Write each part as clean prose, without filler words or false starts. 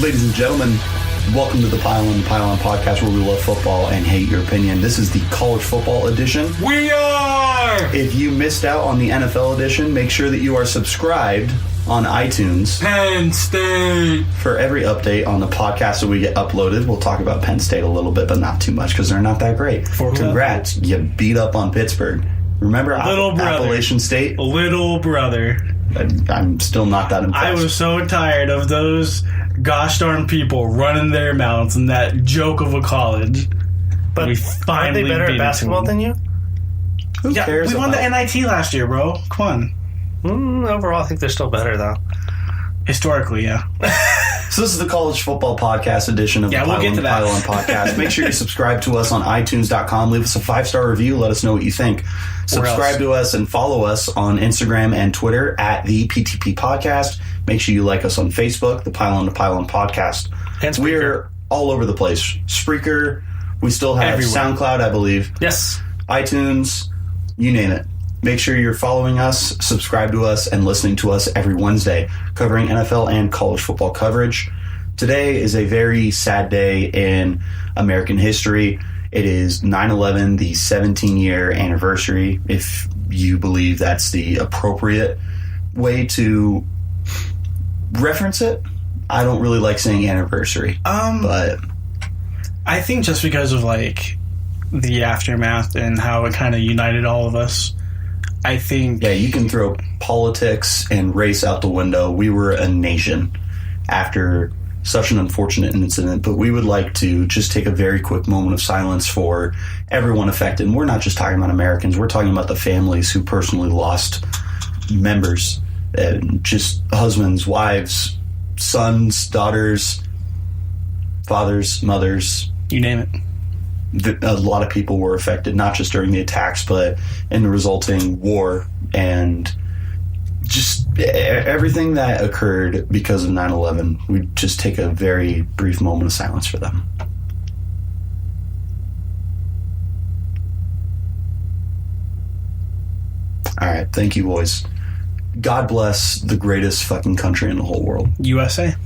Ladies and gentlemen, welcome to the Pile On podcast, where we love football and hate your opinion. This is the college football edition. We are! If you missed out on the NFL edition, make sure that you are subscribed on iTunes. Penn State! For every update on the podcast that we get uploaded. We'll talk about Penn State a little bit, but not too much because they're not that great. Congrats, you beat up on Pittsburgh. Remember Appalachian State? Little brother. I'm still not that impressed. I was so tired of those gosh darn people running their mouths in that joke of a college. But aren't they better at basketball than you? Who cares? We won the NIT last year, bro. Come on. Overall, I think they're still better, though. Historically, yeah. So this is the college football podcast edition of the Pile On podcast. Make sure you subscribe to us on iTunes.com. Leave us a 5-star review. Let us know what you think. Subscribe to us and follow us on Instagram and Twitter at the PTP Podcast. Make sure you like us on Facebook, the Pile On podcast. And We're all over the place. Spreaker. We still have SoundCloud, I believe. Yes. iTunes. You name it. Make sure you're following us, subscribe to us, and listening to us every Wednesday, covering NFL and college football coverage. Today is a very sad day in American history. It is 9/11, the 17-year anniversary, if you believe that's the appropriate way to reference it. I don't really like saying anniversary, but I think just because of, the aftermath and how it kind of united all of us, I think... Yeah, you can throw politics and race out the window. We were a nation after such an unfortunate incident, but we would like to just take a very quick moment of silence for everyone affected. And we're not just talking about Americans. We're talking about the families who personally lost members, just husbands, wives, sons, daughters, fathers, mothers. You name it. A lot of people were affected, not just during the attacks, but in the resulting war and just everything that occurred because of 9/11. We just take a very brief moment of silence for them. All right, thank you, boys. God bless the greatest fucking country in the whole world. USA.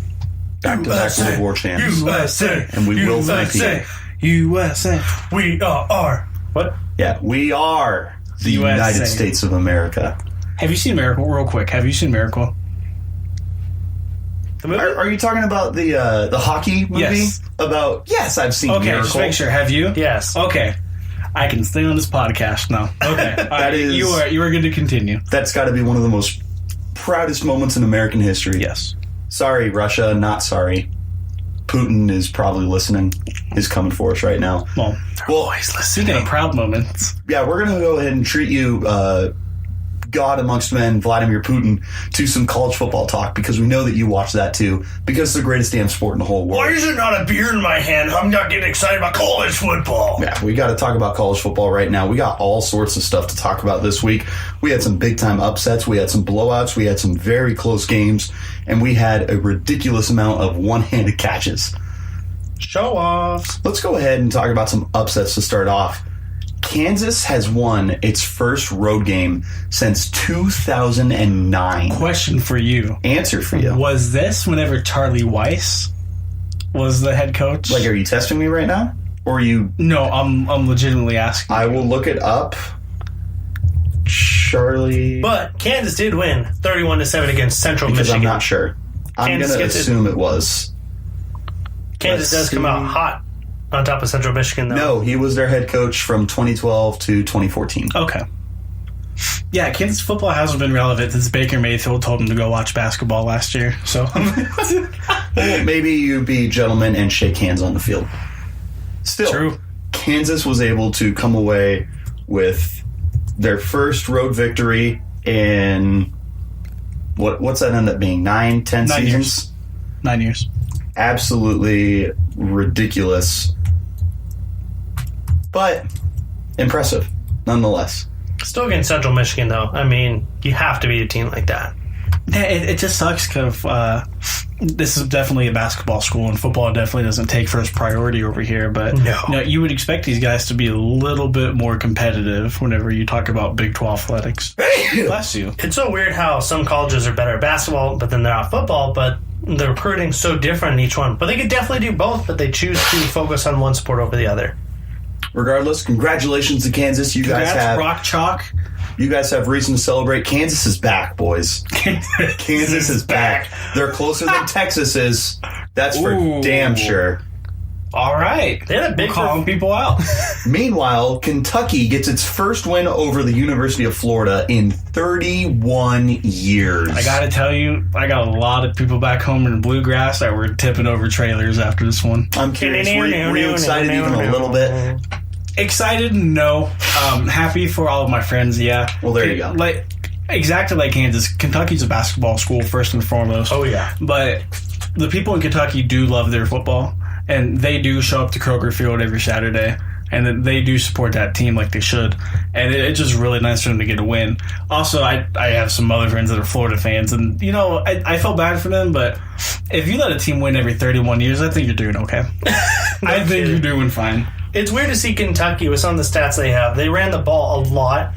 Back to World War champs. USA. And we will thank you. USA. We are. What? Yeah, we are the United States of America. Have you seen Miracle? Real quick, have you seen Miracle? The movie? Are you talking about the hockey movie? Yes. Yes, I've seen Miracle. Okay, just make sure. Have you? Yes. Okay. I can stay on this podcast now. Okay. All right. You are good to continue. That's got to be one of the most proudest moments in American history. Yes. Sorry, Russia, not sorry. Putin is probably listening. He's coming for us right now. Well, always listening. Speaking of proud moments. Yeah, we're going to go ahead and treat you, God amongst men, Vladimir Putin, to some college football talk, because we know that you watch that too, because it's the greatest damn sport in the whole world. Why is it not a beer in my hand? I'm not getting excited about college football. Yeah, we got to talk about college football right now. We got all sorts of stuff to talk about this week. We had some big-time upsets. We had some blowouts. We had some very close games. And we had a ridiculous amount of one-handed catches. Show-offs. Let's go ahead and talk about some upsets to start off. Kansas has won its first road game since 2009. Question for you. Answer for you. Was this whenever Charlie Weiss was the head coach? Are you testing me right now? Or are you... No, I'm legitimately asking. I will look it up. Charlie... But Kansas did win 31-7 against Central Michigan. I'm not sure. I'm going to assume it was. Kansas does come out hot on top of Central Michigan, though. No, he was their head coach from 2012 to 2014. Okay. Yeah, Kansas football hasn't been relevant since Baker Mayfield told him to go watch basketball last year. So well, maybe you be gentlemen and shake hands on the field. Still, true. Kansas was able to come away with their first road victory in what's that end up being? 10 seasons? Years. 9 years. Absolutely ridiculous, but impressive nonetheless. Still against Central Michigan, though. I mean, you have to beat a team like that. Yeah, it just sucks because this is definitely a basketball school, and football definitely doesn't take first priority over here. But no, you would expect these guys to be a little bit more competitive whenever you talk about Big 12 athletics. Bless you. It's so weird how some colleges are better at basketball, but then they're not football. But the recruiting so different in each one. But they could definitely do both, but they choose to focus on one sport over the other. Regardless, congratulations to Kansas. You guys have Rock Chalk. You guys have reason to celebrate. Kansas is back, boys. Kansas is back. They're closer than Texas is. That's for damn sure. All right. They had a big calling people out. Meanwhile, Kentucky gets its first win over the University of Florida in 31 years. I got to tell you, I got a lot of people back home in the bluegrass that were tipping over trailers after this one. I'm curious, were you excited even a little bit? Excited? No. Happy for all of my friends, yeah. Well, there you go. Exactly like Kansas, Kentucky's a basketball school first and foremost. Oh, yeah. But the people in Kentucky do love their football, and they do show up to Kroger Field every Saturday, and they do support that team like they should. And it's just really nice for them to get a win. Also, I have some other friends that are Florida fans, and, I felt bad for them, but if you let a team win every 31 years, I think you're doing okay. I think you're doing fine. It's weird to see Kentucky with some of the stats they have. They ran the ball a lot.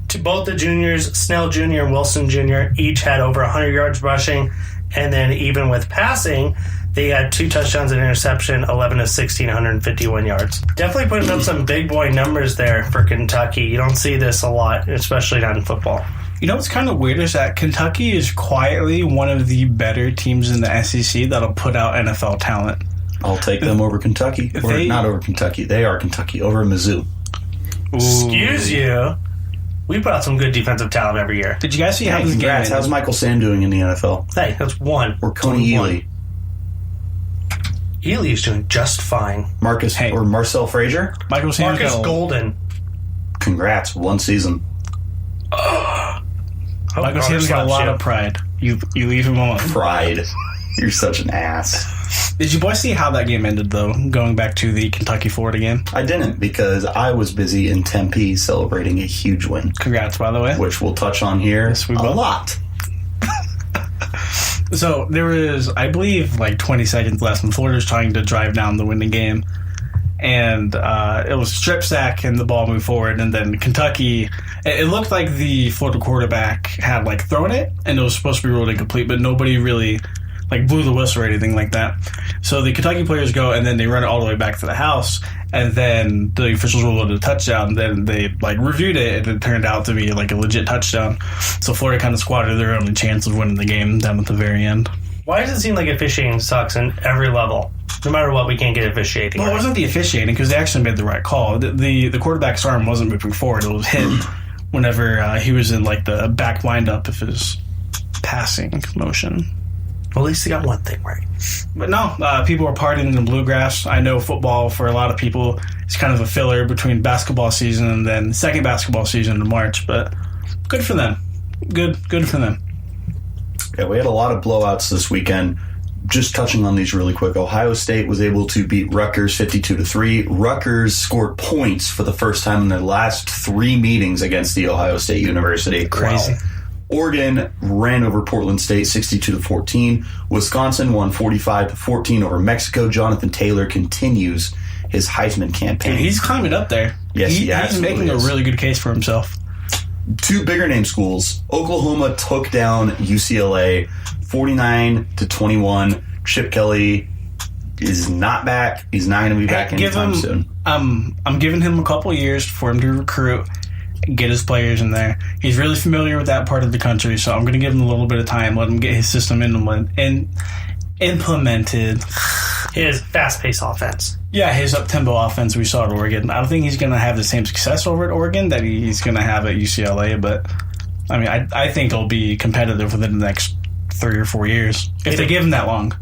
To both the juniors, Snell Jr. and Wilson Jr. each had over 100 yards rushing. And then even with passing, they had 2 touchdowns and interception, 11 of 16, 151 yards. Definitely putting up some big boy numbers there for Kentucky. You don't see this a lot, especially not in football. You know what's kind of weird is that Kentucky is quietly one of the better teams in the SEC that'll put out NFL talent. I'll take them over Kentucky. Not over Kentucky. They are Kentucky. Over Mizzou. Excuse you. We put out some good defensive talent every year. Did you guys see how this game ended? How's Michael Sam doing in the NFL? Hey, that's one. Or Coney Ely. Ely's doing just fine. Or Marcel Frazier? Marcus Golden. Congrats. 1 season. Michael Sam's got a lot of pride. You leave him alone. Pride. You're such an ass. Did you boys see how that game ended, though, going back to the Kentucky-Florida game? I didn't, because I was busy in Tempe celebrating a huge win. Congrats, by the way. Which we'll touch on here a lot. So there was, I believe, 20 seconds left, and Florida's trying to drive down the winning game. And it was a strip sack, and the ball moved forward. And then Kentucky, it looked like the Florida quarterback had, thrown it, and it was supposed to be ruled incomplete, but nobody really blew the whistle or anything like that. So the Kentucky players go, and then they run it all the way back to the house, and then the officials ruled it a touchdown, and then they reviewed it, and it turned out to be a legit touchdown. So Florida kind of squandered their only chance of winning the game down at the very end. Why does it seem like officiating sucks in every level? No matter what, we can't get officiating. Well, it wasn't the officiating, because they actually made the right call. The quarterback's arm wasn't moving forward. It was hit whenever he was in the back windup of his passing motion. Well, at least they got one thing right. But no, people are partying in the bluegrass. I know football, for a lot of people, is kind of a filler between basketball season and then second basketball season in March. But good for them. Good for them. Yeah, we had a lot of blowouts this weekend. Just touching on these really quick, Ohio State was able to beat Rutgers 52-3. Rutgers scored points for the first time in their last 3 meetings against the Ohio State University. Crazy. Wow. Oregon ran over Portland State 62-14. Wisconsin won 45-14 over Mexico. Jonathan Taylor continues his Heisman campaign. Dude, he's climbing up there. Yes, he's making a really good case for himself. 2 bigger name schools. Oklahoma took down UCLA 49-21. Chip Kelly is not back. He's not going to be back anytime soon. I'm giving him a couple years for him to recruit, get his players in there. He's really familiar with that part of the country, so I'm going to give him a little bit of time, let him get his system implemented. His fast-paced offense. Yeah, his up-tempo offense we saw at Oregon. I don't think he's going to have the same success over at Oregon that he's going to have at UCLA, but I mean, I think it'll be competitive within the next 3 or 4 years, if they give him that long.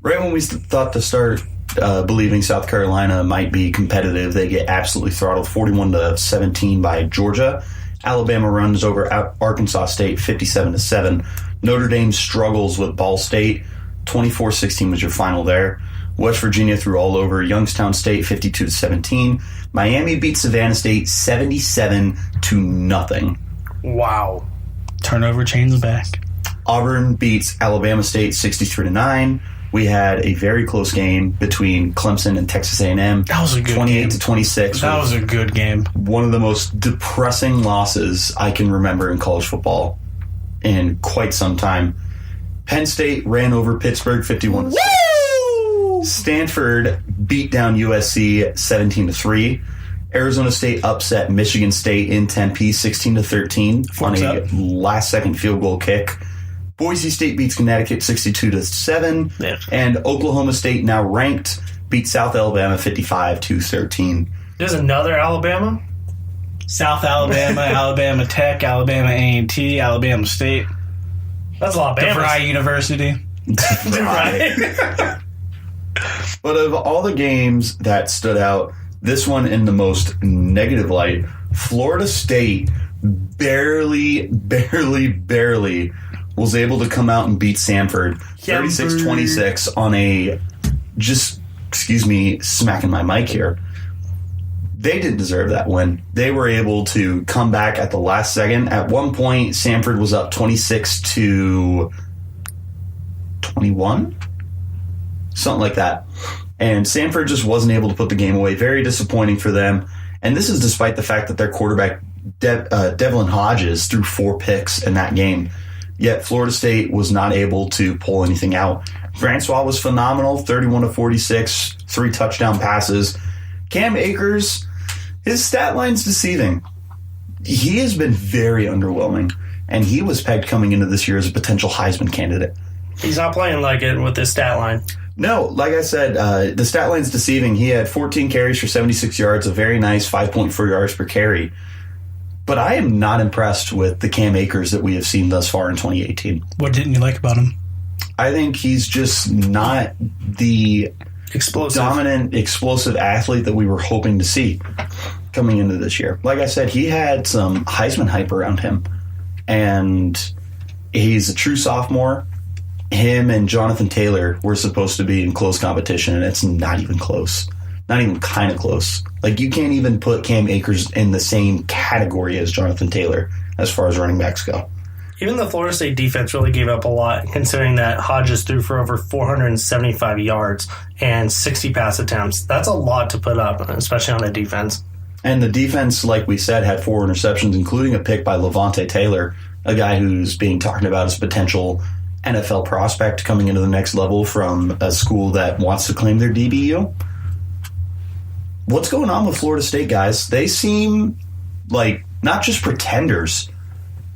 Right when we thought to start believing South Carolina might be competitive, they get absolutely throttled 41-17 by Georgia. Alabama runs over Arkansas State 57-7. Notre Dame struggles with Ball State. 24-16 was your final there. West Virginia threw all over Youngstown State 52-17. Miami beat Savannah State 77-0. Wow. Turnover chains back. Auburn beats Alabama State 63-9. We had a very close game between Clemson and Texas A&M. That was a good game. 28-26. That was a good game. One of the most depressing losses I can remember in college football in quite some time. Penn State ran over Pittsburgh 51-6. Stanford beat down USC 17-3. Arizona State upset Michigan State in Tempe 16-13 on a last-second field goal kick. Boise State beats Connecticut 62-7. Yeah. And Oklahoma State, now ranked, beat South Alabama 55-13. There's another Alabama? South Alabama, Alabama Tech, Alabama A&T, Alabama State. That's a lot of DeVry University. Right. But of all the games that stood out, this one in the most negative light, Florida State barely was able to come out and beat Samford 36-26 on a, just, excuse me, smacking my mic here. They didn't deserve that win. They were able to come back at the last second. At one point, Samford was up 26-21? Something like that. And Samford just wasn't able to put the game away. Very disappointing for them. And this is despite the fact that their quarterback, Devlin Hodges, threw 4 picks in that game. Yet Florida State was not able to pull anything out. Francois was phenomenal, 31-46, 3 touchdown passes. Cam Akers, his stat line's deceiving. He has been very underwhelming, and he was pegged coming into this year as a potential Heisman candidate. He's not playing like it with this stat line. No, like I said, the stat line's deceiving. He had 14 carries for 76 yards, a very nice 5.4 yards per carry. But I am not impressed with the Cam Akers that we have seen thus far in 2018. What didn't you like about him? I think he's just not the dominant, explosive athlete that we were hoping to see coming into this year. Like I said, he had some Heisman hype around him, and he's a true sophomore. Him and Jonathan Taylor were supposed to be in close competition, and it's not even close. Not even kind of close. Like, you can't even put Cam Akers in the same category as Jonathan Taylor as far as running backs go. Even the Florida State defense really gave up a lot, considering that Hodges threw for over 475 yards and 60 pass attempts. That's a lot to put up, especially on a defense. And the defense, like we said, had 4 interceptions, including a pick by Levante Taylor, a guy who's being talked about as a potential NFL prospect coming into the next level from a school that wants to claim their DBU. What's going on with Florida State, guys? They seem like not just pretenders.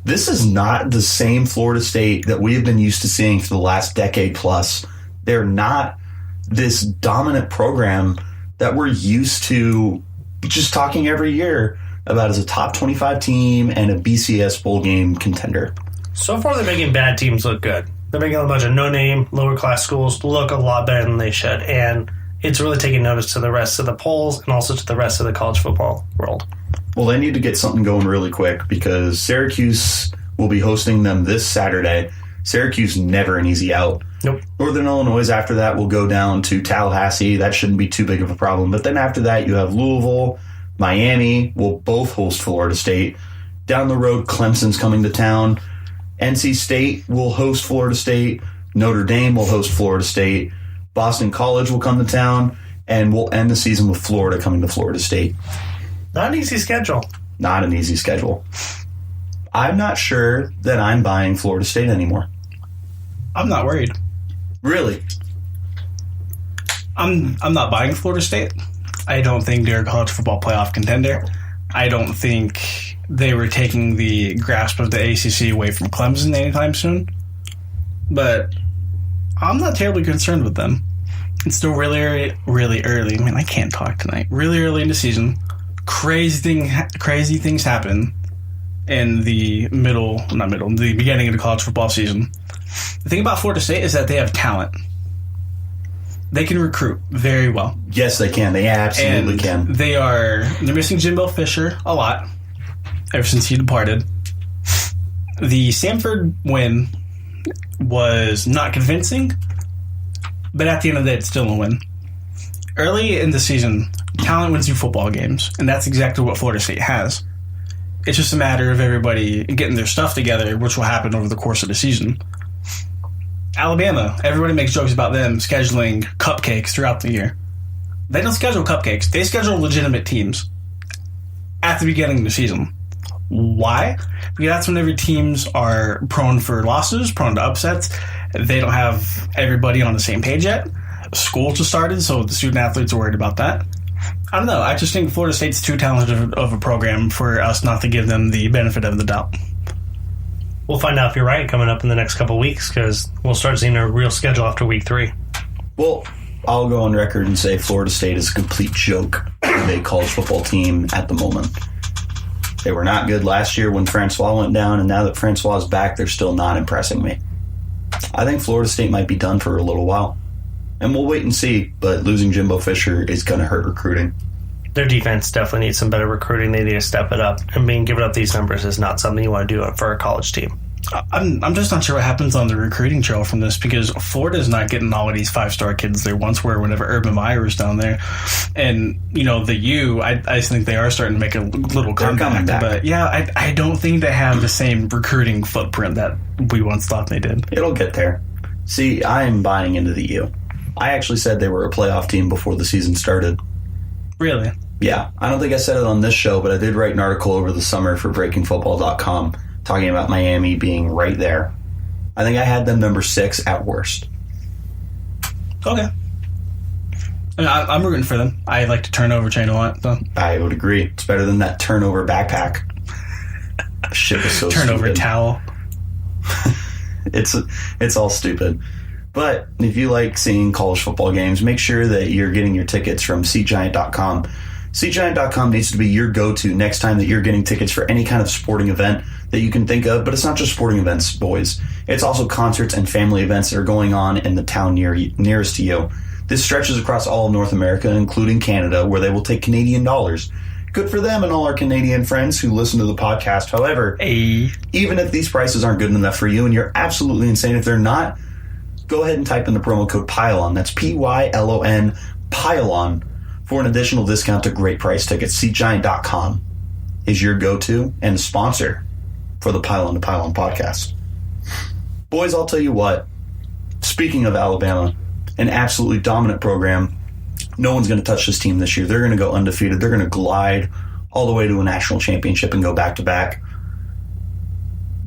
This is not the same Florida State that we have been used to seeing for the last decade plus. They're not this dominant program that we're used to just talking every year about as a top 25 team and a BCS bowl game contender. So far, they're making bad teams look good. They're making a bunch of no-name, lower-class schools look a lot better than they should, and it's really taking notice to the rest of the polls and also to the rest of the college football world. Well, they need to get something going really quick because Syracuse will be hosting them this Saturday. Syracuse never an easy out. Nope. Northern Illinois after that will go down to Tallahassee. That shouldn't be too big of a problem. But then after that, you have Louisville, Miami will both host Florida State. Down the road, Clemson's coming to town. NC State will host Florida State. Notre Dame will host Florida State. Boston College will come to town. And we'll end the season with Florida coming to Florida State. Not an easy schedule. Not an easy schedule. I'm not sure that I'm buying Florida State anymore. I'm not worried. Really? I'm not buying Florida State. I don't think they're a college football playoff contender. I don't think they were taking the grasp of the ACC away from Clemson anytime soon. But I'm not terribly concerned with them. It's still really, really early. I mean, I can't talk tonight. Really early in the season. Crazy things happen in the the beginning of the college football season. The thing about Florida State is that they have talent. They can recruit very well. Yes, they can. They absolutely and can. They're missing Jimbo Fisher a lot ever since he departed. The Samford win was not convincing, but at the end of the day, it's still a win. Early in the season, talent wins you football games, and that's exactly what Florida State has. It's just a matter of everybody getting their stuff together, which will happen over the course of the season. Alabama, everybody makes jokes about them scheduling cupcakes throughout the year. They don't schedule cupcakes. They schedule legitimate teams at the beginning of the season. Why? Because that's whenever teams are prone for losses, prone to upsets. They don't have everybody on the same page yet. School just started, so the student athletes are worried about that. I don't know. I just think Florida State's too talented of a program for us not to give them the benefit of the doubt. We'll find out if you're right coming up in the next couple of weeks, because we'll start seeing a real schedule after week 3. Well, I'll go on record and say Florida State is a complete joke of a college football team at the moment. They were not good last year when Francois went down, and now that Francois is back, they're still not impressing me. I think Florida State might be done for a little while. And we'll wait and see, but losing Jimbo Fisher is going to hurt recruiting. Their defense definitely needs some better recruiting. They need to step it up. And being given up these numbers is not something you want to do for a college team. I'm just not sure what happens on the recruiting trail from this, because Florida's not getting all of these 5-star kids they once were whenever Urban Meyer was down there. And, the U, I think they are starting to make a little comeback. But, yeah, I don't think they have the same recruiting footprint that we once thought they did. It'll get there. See, I'm buying into the U. I actually said they were a playoff team before the season started. Really? Yeah. I don't think I said it on this show, but I did write an article over the summer for BreakingFootball.com talking about Miami being right there. I think I had them number 6 at worst. Okay. I'm rooting for them. I like to turnover chain a lot. So. I would agree. It's better than that turnover backpack. Shit is so turnover stupid. Towel. It's all stupid. But if you like seeing college football games, make sure that you're getting your tickets from SeatGiant.com. SeatGiant.com needs to be your go-to next time that you're getting tickets for any kind of sporting event that you can think of. But it's not just sporting events, boys. It's also concerts and family events that are going on in the town nearest to you. This stretches across all of North America, including Canada, where they will take Canadian dollars. Good for them and all our Canadian friends who listen to the podcast. However, even if these prices aren't good enough for you, and you're absolutely insane if they're not, go ahead and type in the promo code PYLON. That's PYLON, PYLON, for an additional discount to great price tickets. SeatGiant.com is your go-to and a sponsor for the Pylon to Pylon podcast. Boys, I'll tell you what. Speaking of Alabama, an absolutely dominant program, no one's going to touch this team this year. They're going to go undefeated. They're going to glide all the way to a national championship and go back-to-back.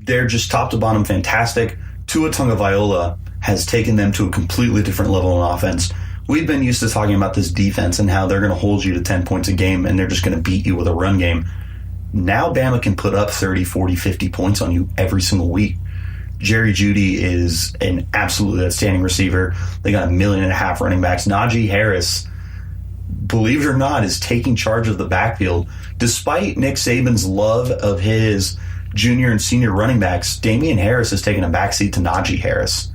They're just top to bottom fantastic. Tua Tagovailoa has taken them to a completely different level in offense. We've been used to talking about this defense and how they're going to hold you to 10 points a game and they're just going to beat you with a run game. Now Bama can put up 30, 40, 50 points on you every single week. Jerry Jeudy is an absolutely outstanding receiver. They got 1.5 million running backs. Najee Harris, believe it or not, is taking charge of the backfield. Despite Nick Saban's love of his junior and senior running backs, Damian Harris has taken a backseat to Najee Harris.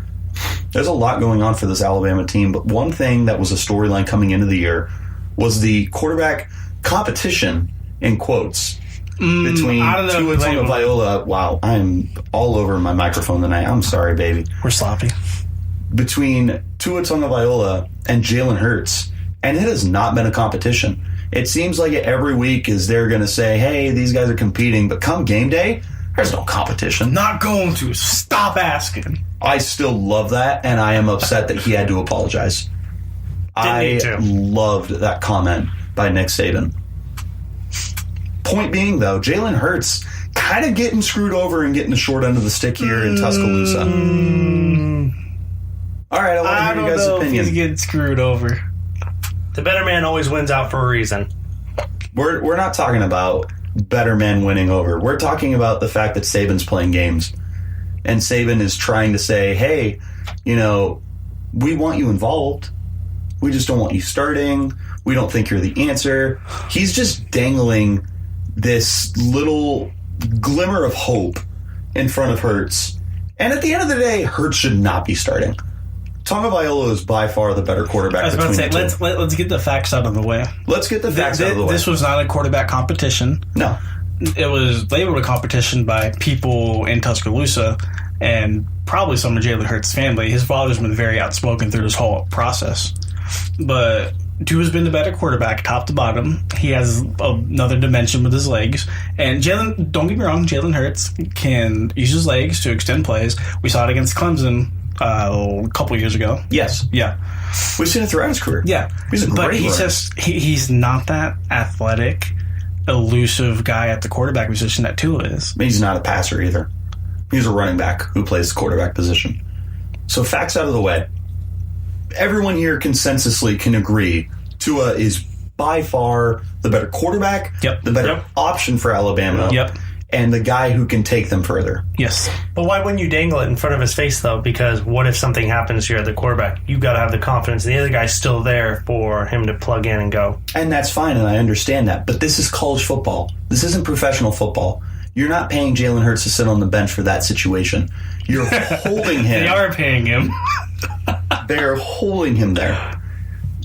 There's a lot going on for this Alabama team, but one thing that was a storyline coming into the year was the quarterback competition, in quotes, between Tua Tagovailoa. Wow, I'm all over my microphone tonight. I'm sorry, baby. We're sloppy. Between Tua Tagovailoa and Jalen Hurts, and it has not been a competition. It seems like every week is they're going to say, hey, these guys are competing, but come game day, there's no competition. Not going to. Stop asking. I still love that, and I am upset that he had to apologize. I loved that comment by Nick Saban. Point being, though, Jalen Hurts kind of getting screwed over and getting the short end of the stick here in Tuscaloosa. All right, I want to hear your guys' opinion. He's getting screwed over. The better man always wins out for a reason. We're not talking about better men winning over. We're talking about the fact that Saban's playing games. And Saban is trying to say, hey, we want you involved. We just don't want you starting. We don't think you're the answer. He's just dangling this little glimmer of hope in front of Hurts. And at the end of the day, Hurts should not be starting. Tagovailoa is by far the better quarterback. I was about to say, let's get the facts out of the way. Let's get the facts out of the way. This was not a quarterback competition. No. It was labeled a competition by people in Tuscaloosa and probably some of Jalen Hurts' family. His father's been very outspoken through this whole process. But Tua's been the better quarterback, top to bottom. He has another dimension with his legs. And Jalen, don't get me wrong, Jalen Hurts can use his legs to extend plays. We saw it against Clemson a couple years ago. Yes. Yeah. We've seen it throughout his career. Yeah. He's a great But he's not that athletic elusive guy at the quarterback position that Tua is. He's not a passer either. He's a running back who plays the quarterback position. So facts out of the way. Everyone here consensusly can agree Tua is by far the better quarterback, the better option for Alabama, and the guy who can take them further. Yes. But why wouldn't you dangle it in front of his face, though? Because what if something happens here at the quarterback? You've got to have the confidence. The other guy's still there for him to plug in and go. And that's fine, and I understand that. But this is college football. This isn't professional football. You're not paying Jalen Hurts to sit on the bench for that situation. You're holding him. They are paying him. They're holding him there.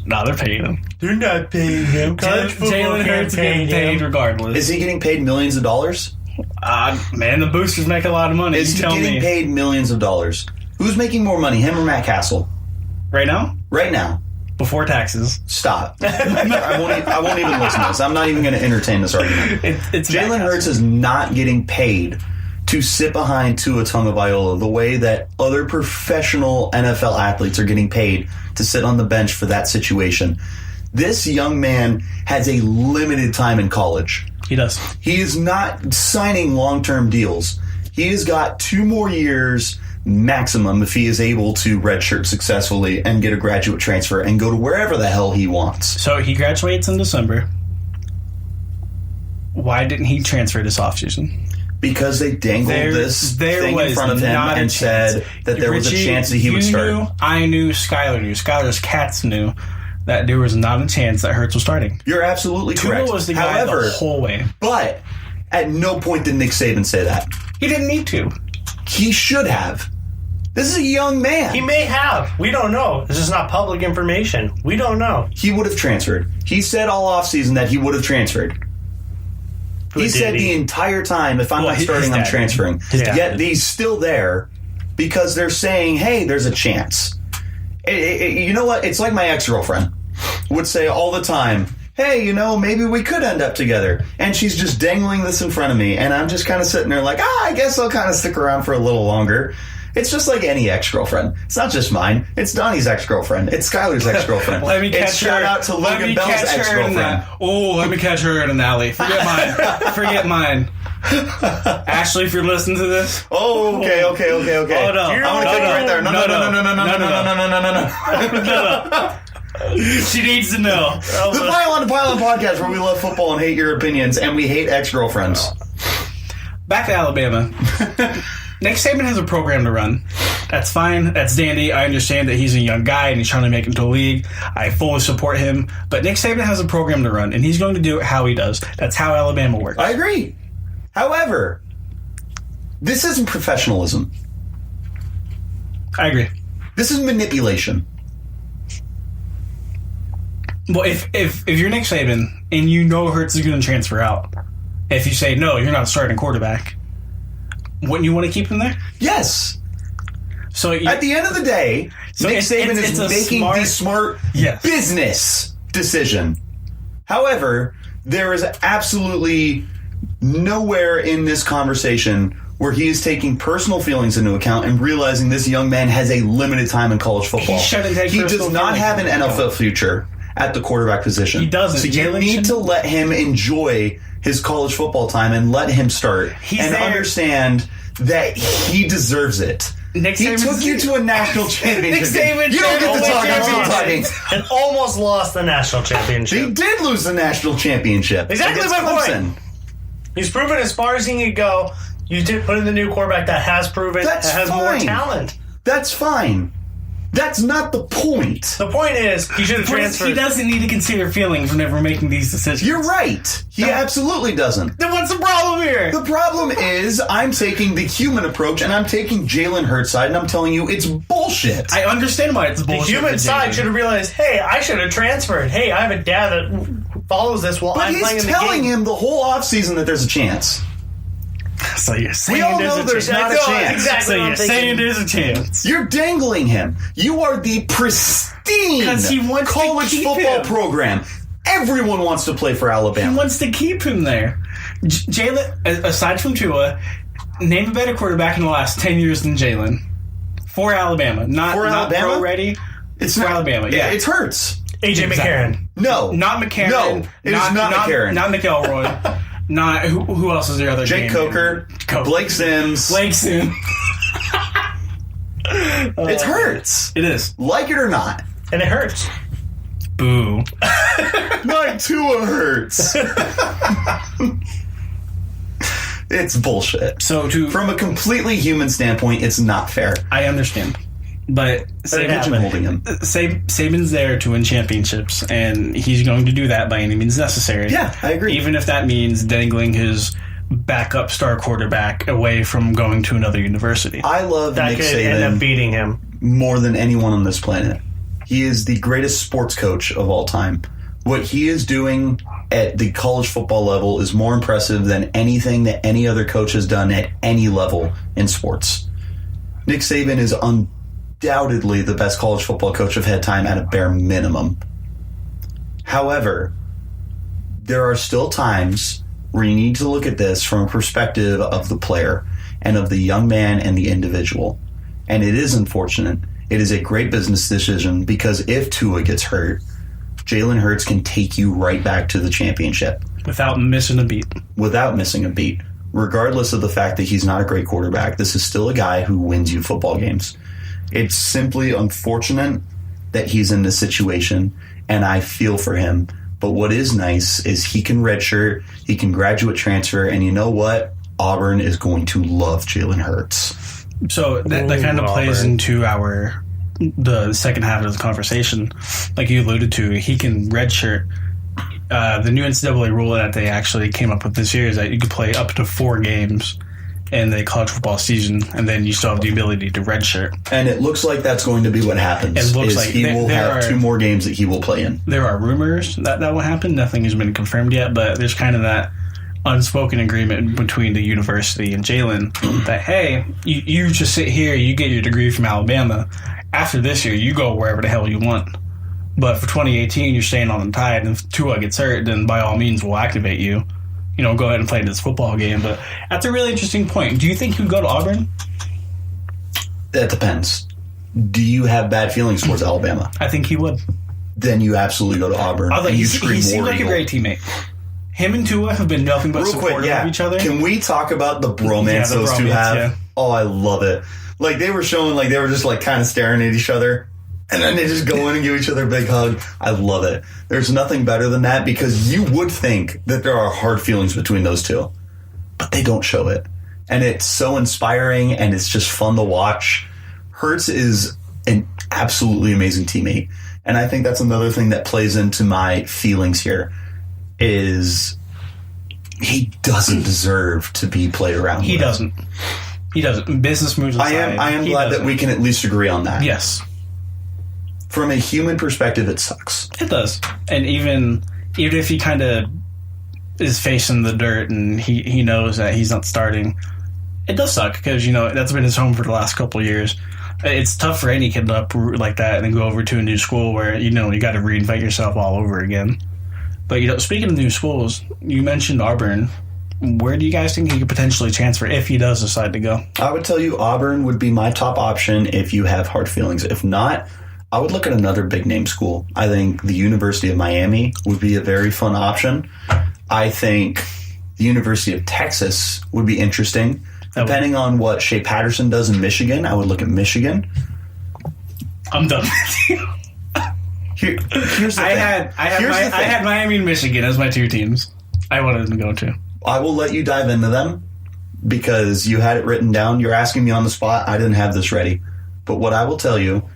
No, they're paying him. They're not paying him. Jalen Hurts is getting paid regardless. Is he getting paid millions of dollars? Man, the boosters make a lot of money. Is he getting paid millions of dollars? Who's making more money, him or Matt Castle? Right now? Right now. Before taxes. Stop. I won't even listen to this. I'm not even going to entertain this argument. Jalen Hurts is not getting paid to sit behind Tua Tagovailoa the way that other professional NFL athletes are getting paid to sit on the bench for that situation. This young man has a limited time in college. He does. He is not signing long-term deals. He has got 2 more years maximum if he is able to redshirt successfully and get a graduate transfer and go to wherever the hell he wants. So he graduates in December. Why didn't he transfer this offseason? Because they dangled this thing in front of him and said that there was a chance that he would start. I knew, Skylar knew, Skylar's cats knew that there was not a chance that Hurts was starting. You're absolutely correct. Tua was the guy the whole way. But at no point did Nick Saban say that. He didn't need to. He should have. This is a young man. He may have. We don't know. This is not public information. We don't know. He would have transferred. He said all offseason that he would have transferred. He said the entire time, if I'm not starting, I'm transferring. Yet he's still there because they're saying, hey, there's a chance. You know what? It's like my ex-girlfriend would say all the time, hey, maybe we could end up together. And she's just dangling this in front of me. And I'm just kind of sitting there like, I guess I'll kind of stick around for a little longer. It's just like any ex-girlfriend. It's not just mine. It's Donnie's ex-girlfriend. It's Skylar's ex-girlfriend. Let me catch her. Shout out to Logan Bell's ex-girlfriend. Let me catch her in an alley. Forget mine. Forget mine. Ashley, if you're listening to this. Oh, okay. Oh, no. I'm going to take it right there. No. She needs to know. The Pile on podcast where we love football and hate your opinions, and we hate ex-girlfriends. Back to Alabama. Nick Saban has a program to run. That's fine. That's dandy. I understand that he's a young guy and he's trying to make it into a league. I fully support him. But Nick Saban has a program to run, and he's going to do it how he does. That's how Alabama works. I agree. However, this isn't professionalism. I agree. This is manipulation. Well, if you're Nick Saban and you know Hurts is going to transfer out, if you say, no, you're not starting quarterback, wouldn't you want to keep him there? Yes. So at the end of the day, Nick Saban is making the smart business decision. However, there is absolutely nowhere in this conversation where he is taking personal feelings into account and realizing this young man has a limited time in college football. He does not have an NFL future at the quarterback position. He doesn't. So you need to let him enjoy his college football time and let him start understand that he deserves it. He took you to a national championship. You don't get to talk. I'm still talking. And almost lost the national championship. He did lose the national championship. Exactly my Clemson. point. He's proven as far as he can go. You did put in the new quarterback that has proven that has more talent. That's fine. That's not the point. The point is, he should have transferred. He doesn't need to consider feelings whenever making these decisions. You're right. He absolutely doesn't. Then what's the problem here? The problem is I'm taking the human approach, and I'm taking Jalen Hurts' side, and I'm telling you it's bullshit. I understand why it's bullshit. The human side should have realized, hey, I should have transferred. Hey, I have a dad that follows this while I'm playing in the game. But he's telling him the whole offseason that there's a chance. So you're saying we all know there's not a chance. Exactly. So you're saying there's a chance. You're dangling him. You are the pristine college football program. Everyone wants to play for Alabama. He wants to keep him there. Jalen, aside from Tua, name a better quarterback in the last 10 years than Jalen. For Alabama. Not pro ready. It's for Alabama. Yeah. It hurts. AJ McCarron. No. Not McCarron. No, it is not McCarron. Not McElroy. Not who else is the other? Jake Coker, Blake Sims. Blake Sims. It hurts. It is. Like it or not. And it hurts. Boo. My Tua hurts. It's bullshit. So from a completely human standpoint, it's not fair. I understand. But holding him. Saban's there to win championships, and he's going to do that by any means necessary. Yeah, I agree. Even if that means dangling his backup star quarterback away from going to another university. I love that Nick could Saban end up beating him more than anyone on this planet. He is the greatest sports coach of all time. What he is doing at the college football level is more impressive than anything that any other coach has done at any level in sports. Nick Saban is undoubtedly the best college football coach of had time at a bare minimum. However, there are still times where you need to look at this from a perspective of the player and of the young man and the individual. And it is unfortunate. It is a great business decision because if Tua gets hurt, Jalen Hurts can take you right back to the championship. Without missing a beat. Without missing a beat. Regardless of the fact that he's not a great quarterback, this is still a guy who wins you football games. It's simply unfortunate that he's in this situation, and I feel for him. But what is nice is he can redshirt, he can graduate transfer, and you know what? Auburn is going to love Jalen Hurts. So that kind of plays into the second half of the conversation. Like you alluded to, he can redshirt. The new NCAA rule that they actually came up with this year is that you could play up to 4 games in the college football season, and then you still have the ability to redshirt. And it looks like that's going to be what happens. It looks like he will have 2 more games that he will play in. There are rumors that will happen. Nothing has been confirmed yet, but there's kind of that unspoken agreement between the university and Jalen that, hey, you just sit here, you get your degree from Alabama. After this year, you go wherever the hell you want. But for 2018, you're staying on the tide, and if Tua gets hurt, then by all means, we'll activate you. You know, go ahead and play this football game. But that's a really interesting point. Do you think you would go to Auburn? That depends. Do you have bad feelings towards Alabama? I think he would. Then you absolutely go to Auburn. He seems like a great teammate. Him and Tua have been nothing but supportive of each other. Can we talk about the bromance those two have? Yeah. Oh, I love it. Like, they were showing, like, they were just, like, kind of staring at each other. And then they just go in and give each other a big hug. I love it. There's nothing better than that because you would think that there are hard feelings between those two. But they don't show it. And it's so inspiring and it's just fun to watch. Hurts is an absolutely amazing teammate. And I think that's another thing that plays into my feelings here is he doesn't deserve to be played around with. He doesn't. He doesn't. Business moves aside. I am glad that we can at least agree on that. Yes. From a human perspective, it sucks. It does. And even if he kind of is facing the dirt and he knows that he's not starting, it does suck because, you know, that's been his home for the last couple of years. It's tough for any kid to uproot like that and then go over to a new school where, you know, you got to reinvent yourself all over again. But, you know, speaking of new schools, you mentioned Auburn. Where do you guys think he could potentially transfer if he does decide to go? I would tell you Auburn would be my top option if you have hard feelings. If not, I would look at another big-name school. I think the University of Miami would be a very fun option. I think the University of Texas would be interesting. Depending on what Shea Patterson does in Michigan, I would look at Michigan. I'm done with you. Here's the thing. I had Miami and Michigan as my 2 teams I wanted to go to. I will let you dive into them because you had it written down. You're asking me on the spot. I didn't have this ready. But what I will tell you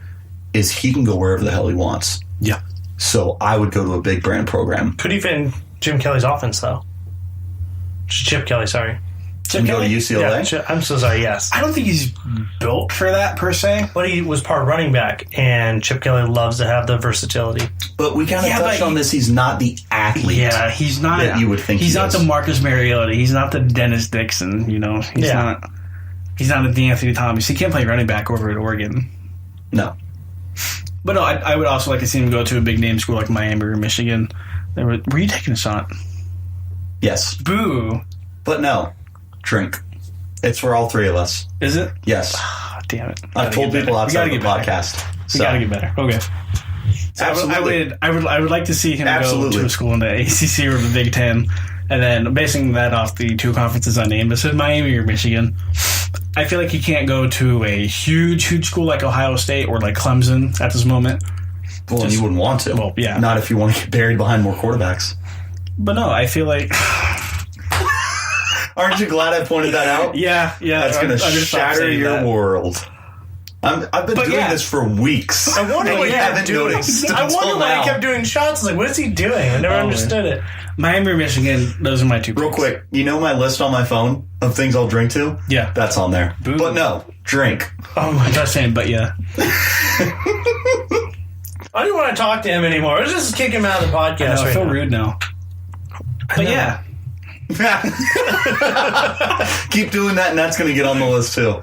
is he can go wherever the hell he wants. Yeah. So I would go to a big brand program. Could he fit in Jim Kelly's offense, though? Chip Kelly, sorry. Chip Kelly? Go to UCLA? Yeah, I'm so sorry, yes. I don't think he's built for that, per se. But he was part running back, and Chip Kelly loves to have the versatility. But we kind of touched on this. He's not the athlete. Yeah, he's not. That you would think he's not the Marcus Mariota. He's not the Dennis Dixon, you know. He's not the D'Anthony Thomas. He can't play running back over at Oregon. No. But no, I would also like to see him go to a big name school like Miami or Michigan. Were you taking a shot? Yes. Boo. But no. Drink. It's for all 3 of us. Is it? Yes. Oh, damn it. I've told people outside of the podcast. We gotta get better. Okay. So Absolutely. I would like to see him Absolutely. go to a school in the ACC or the Big Ten, and then basing that off the two conferences I named, but said Miami or Michigan. I feel like he can't go to a huge school like Ohio State or like Clemson at this moment. Well, and you wouldn't want to. Well, yeah. Not if you want to get buried behind more quarterbacks. But no, I feel like Aren't you glad I pointed that out? yeah. That's going to shatter your world. I've been doing yeah. this for weeks. I wonder what he kept doing. noticed I wonder until why now. he kept doing shots. Like, what is he doing? I never understood it. Miami or Michigan, those are my two Real picks. quick, you know my list on my phone of things I'll drink to? Yeah. That's on there. Boom. But no, drink. Oh my gosh, saying, but yeah. I don't want to talk to him anymore. Let's just kick him out of the podcast I right feel now. rude now. But yeah. Keep doing that and that's going to get on the list too.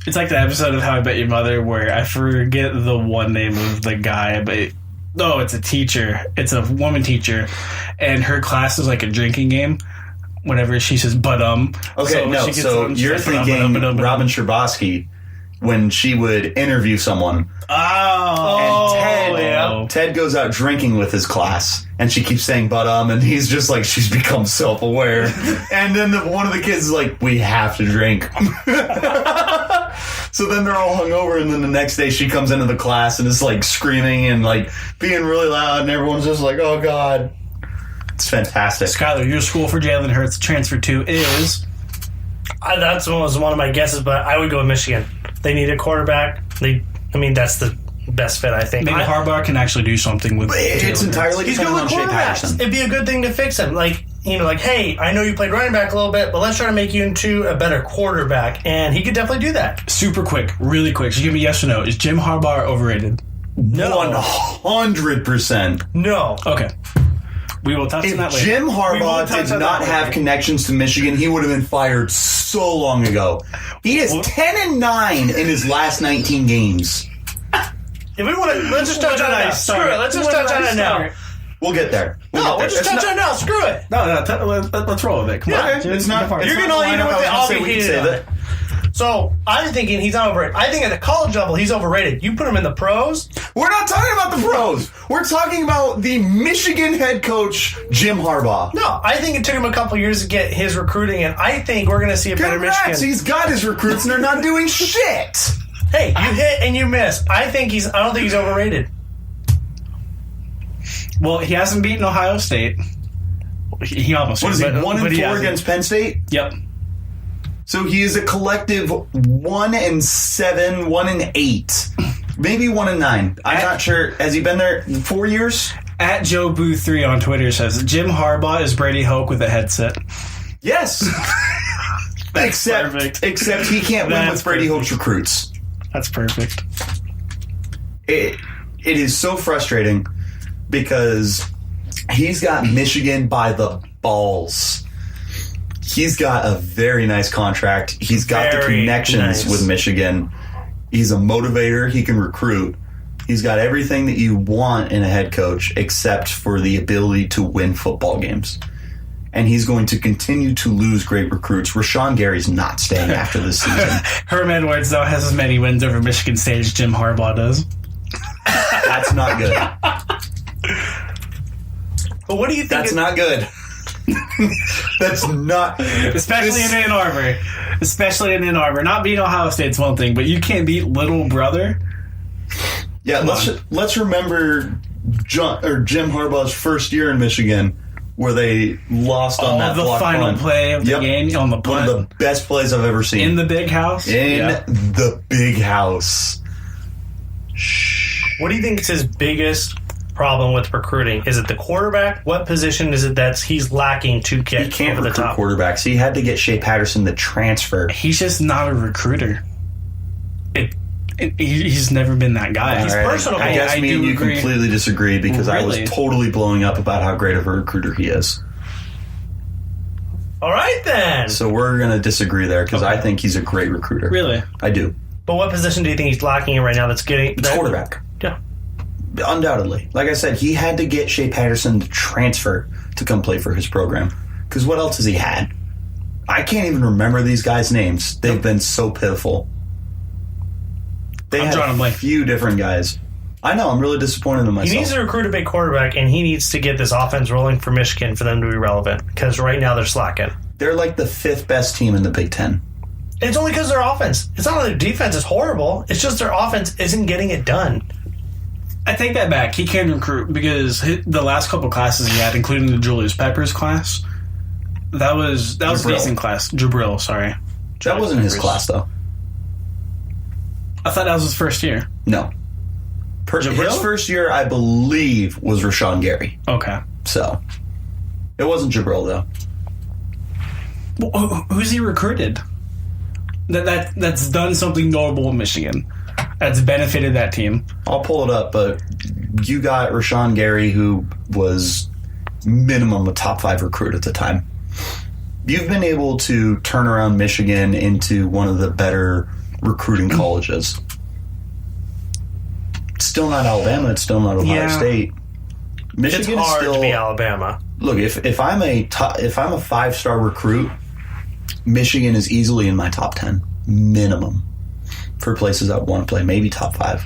It's like the episode of How I Met Your Mother where I forget the one name of the guy, but it's a teacher. It's a woman teacher, and her class is like a drinking game. Whenever she says "but." Okay, she gets so on, she's you're like, thinking Robin Scherbatsky when she would interview someone. Oh, Ted goes out drinking with his class, and she keeps saying "but," and he's just like, she's become self-aware. And then one of the kids is like, "We have to drink." So then they're all hungover, and then the next day she comes into the class and is like screaming and like being really loud, and everyone's just like, "Oh God." It's fantastic. Skylar, your school for Jalen Hurts transfer to is... That was one of my guesses, but I would go with Michigan. They need a quarterback. That's the best fit, I think. Maybe Harbaugh can actually do something with It's Jalen entirely He's good dependent with on Shea quarterbacks. Patterson. It'd be a good thing to fix him. Hey, I know you played running back a little bit, but let's try to make you into a better quarterback. And he could definitely do that. Super quick, really quick. Just give me yes or no. Is Jim Harbaugh overrated? No. 100%. No. Okay. We will touch on If that later. Jim We will Harbaugh touch did on not that have later. connections to Michigan, he would have been fired so long ago. He is 10-9 in his last 19 games. If we want to, let's just touch on it now. Screw it. Let's just touch on it now. We'll get there. No, we'll just touch on it now. Screw it. Let's roll with it. Come on. Okay, it's not. You're going to leave it with the I'll be heated on it. So, I'm thinking he's not overrated. I think at the college level, he's overrated. You put him in the pros. We're not talking about the pros. We're talking about the Michigan head coach, Jim Harbaugh. No, I think it took him a couple years to get his recruiting, and I think we're going to see a better Congrats, Michigan. he's got his recruits and they're not doing shit. Hey, you hit and you miss. I don't think he's overrated. Well, he hasn't beaten Ohio State. He almost. What is he, but- 1 but and he 4 hasn't. against Penn State? Yep. So he is a collective 1-7, 1-8, maybe 1-9. I'm not sure. Has he been there 4 years? At Joe Booth 3 on Twitter says Jim Harbaugh is Brady Hoke with a headset. Yes. Perfect. Except he can't win That's with Brady perfect. Hoke's recruits. That's perfect. It is so frustrating because he's got Michigan by the balls. He's got a very nice contract. He's got the Very connections nice. with Michigan. He's a motivator. He can recruit. He's got everything that you want in a head coach except for the ability to win football games. And he's going to continue to lose great recruits. Rashawn Gary's not staying after this season. Herm Edwards, though, has as many wins over Michigan State as Jim Harbaugh does. That's not good. But what do you think? That's not good. That's not. Especially in Ann Arbor. Especially in Ann Arbor. Not beating Ohio State's one thing, but you can't beat little brother. Yeah, let's remember Jim Harbaugh's first year in Michigan, where they lost on that the block final punt. play of the Yep. game on the One punt of the best plays I've ever seen. in the big house. In the big house. What do you think is his biggest problem with recruiting? Is it the quarterback? What position is it that he's lacking to He get can't over the recruit top? quarterbacks. He had to get Shea Patterson to transfer. He's just not a recruiter. He's never been that guy. He's All right, personable. I guess I me do and you agree. completely disagree because I Really? was totally blowing up about how great of a recruiter he is. All right, then. So we're going to disagree there because I think he's a great recruiter. Really? I do. But what position do you think he's lacking in right now that's getting... It's quarterback. Yeah. Undoubtedly. Like I said, he had to get Shea Patterson to transfer to come play for his program. Because what else has he had? I can't even remember these guys' names. They've been so pitiful. They I'm had drawing a a blank. few different guys. I know. I'm really disappointed in myself. He needs to recruit a big quarterback, and he needs to get this offense rolling for Michigan for them to be relevant. Because right now they're slacking. They're like the 5th best team in the Big Ten. It's only because their offense. It's not like their defense is horrible. It's just their offense isn't getting it done. I take that back. He can recruit because the last couple classes he had, including the Julius Peppers class, that was a decent class. Jabril, sorry. That wasn't his class, though. I thought that was his first year. No. His first year, I believe, was Rashawn Gary. Okay. So, it wasn't Jabril, though. Well, who's he recruited? That's done something notable in Michigan. That's benefited that team. I'll pull it up, but you got Rashawn Gary, who was minimum a top 5 recruit at the time. You've been able to turn around Michigan into one of the better recruiting colleges. It's still not Alabama. It's still not Ohio State. Michigan it's hard is still, to be Alabama. Look, if I'm a 5-star recruit, Michigan is easily in my top 10 minimum for places I want to play. Maybe top 5.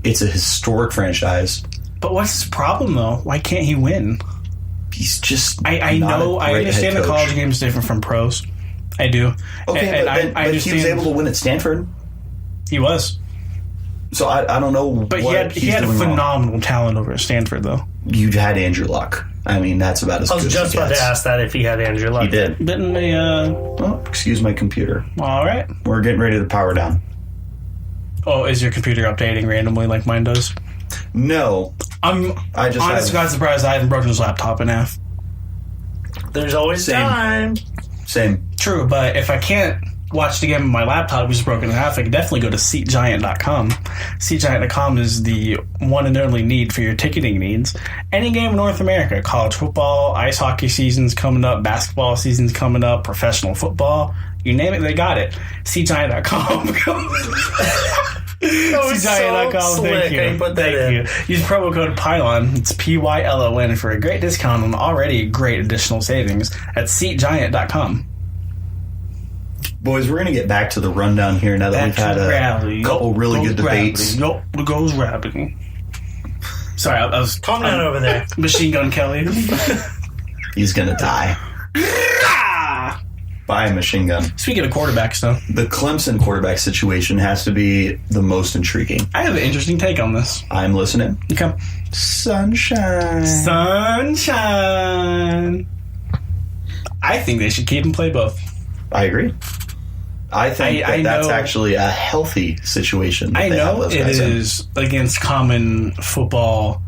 It's a historic franchise. But what's his problem though? Why can't he win? He's just. I know. I understand the college game is different from pros. I do. Okay, and but he was able to win at Stanford. He was. So I don't know. But he had phenomenal talent over at Stanford, though. You had Andrew Luck. I mean, that's about as good as it gets. I was just about to ask that if he had Andrew Luck. He did. Didn't they? Oh, excuse my computer. All right. We're getting ready to power down. Oh, is your computer updating randomly like mine does? No. I just honest to God surprised I haven't broken his laptop in half. There's always time. Same. True, but if I can't watch the game on my laptop, which is broken in half, I can definitely go to SeatGiant.com. SeatGiant.com is the one and only need for your ticketing needs. Any game in North America, college football, ice hockey season's coming up, basketball season's coming up, professional football, you name it, they got it. SeatGiant.com. SeatGiant.com, thank you. Thank you. Use promo code PYLON, it's PYLON, for a great discount on already great additional savings at SeatGiant.com. Boys, we're going to get back to the rundown here now that we've had a couple really good debates. Yup, it goes rapidly. Sorry, I was... Calm down over there. Machine Gun Kelly. He's going to die. By a machine gun. Speaking of quarterbacks, though. The Clemson quarterback situation has to be the most intriguing. I have an interesting take on this. I'm listening. Okay. Sunshine. I think they should keep and play both. I agree. I think that's actually a healthy situation. I know it is against common football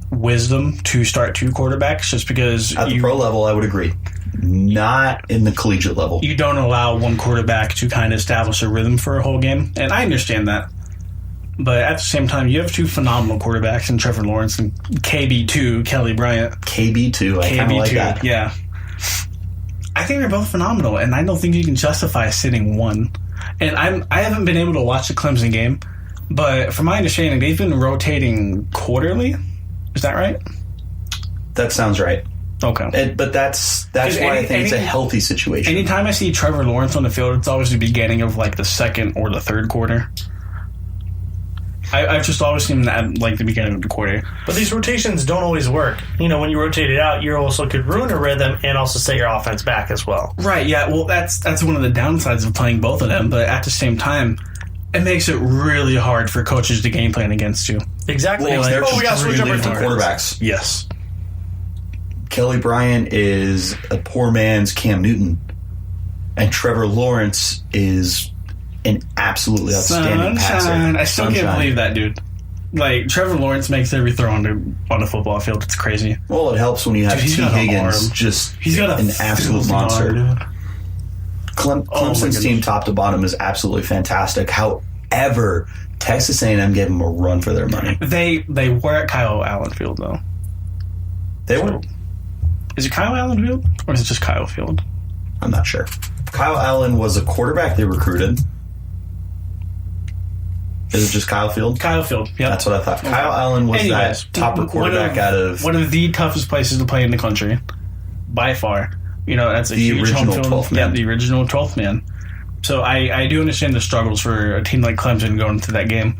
wisdom to start 2 quarterbacks just because... At the pro level, I would agree. Not in the collegiate level. You don't allow one quarterback to kind of establish a rhythm for a whole game, and I understand that. But at the same time, you have 2 phenomenal quarterbacks in Trevor Lawrence and KB2, Kelly Bryant. KB2, I kind of like that. Yeah. I think they're both phenomenal, and I don't think you can justify sitting one. And I haven't been able to watch the Clemson game, but from my understanding, they've been rotating quarterly. Is that right? That sounds right. Okay. But that's why I think it's a healthy situation. Anytime I see Trevor Lawrence on the field, it's always the beginning of like the second or the third quarter. I've just always seen that like the beginning of the quarter. But these rotations don't always work. You know, when you rotate it out, you also could ruin a rhythm and also set your offense back as well. Right, yeah. Well, that's one of the downsides of playing both of them. But at the same time, it makes it really hard for coaches to game plan against you. Exactly. Well, we got to switch over to quarterbacks. Yes. Kelly Bryant is a poor man's Cam Newton, and Trevor Lawrence is an absolutely outstanding passer. I still can't believe that, dude. Like, Trevor Lawrence makes every throw on a football field. It's crazy. Well, it helps when you have T. Higgins, he's got an absolute monster. Clemson's team, top to bottom, is absolutely fantastic. However, Texas A&M gave them a run for their money. They were at Kyle Allen Field, though. They were. Is it Kyle Allen Field, or is it just Kyle Field? I'm not sure. Kyle Allen was a quarterback they recruited. Is it just Kyle Field? Kyle Field, yeah. That's what I thought. Kyle Allen was that top quarterback out of... One of the toughest places to play in the country, by far. You know, that's a huge home field. 12th man. Yeah, the original 12th man. So I do understand the struggles for a team like Clemson going into that game.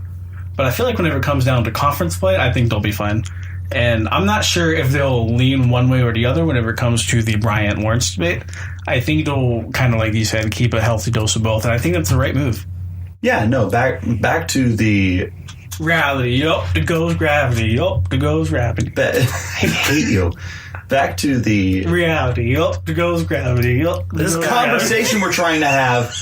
But I feel like whenever it comes down to conference play, I think they'll be fine. And I'm not sure if they'll lean one way or the other whenever it comes to the Bryant Lawrence debate. I think they'll kind of, like you said, keep a healthy dose of both. And I think that's the right move. Yeah, no, back to the... Gravity, yup, there goes gravity, yup, there goes gravity. I hate you. Back to the... Reality, yup, there goes gravity, yup. This conversation we're trying to have,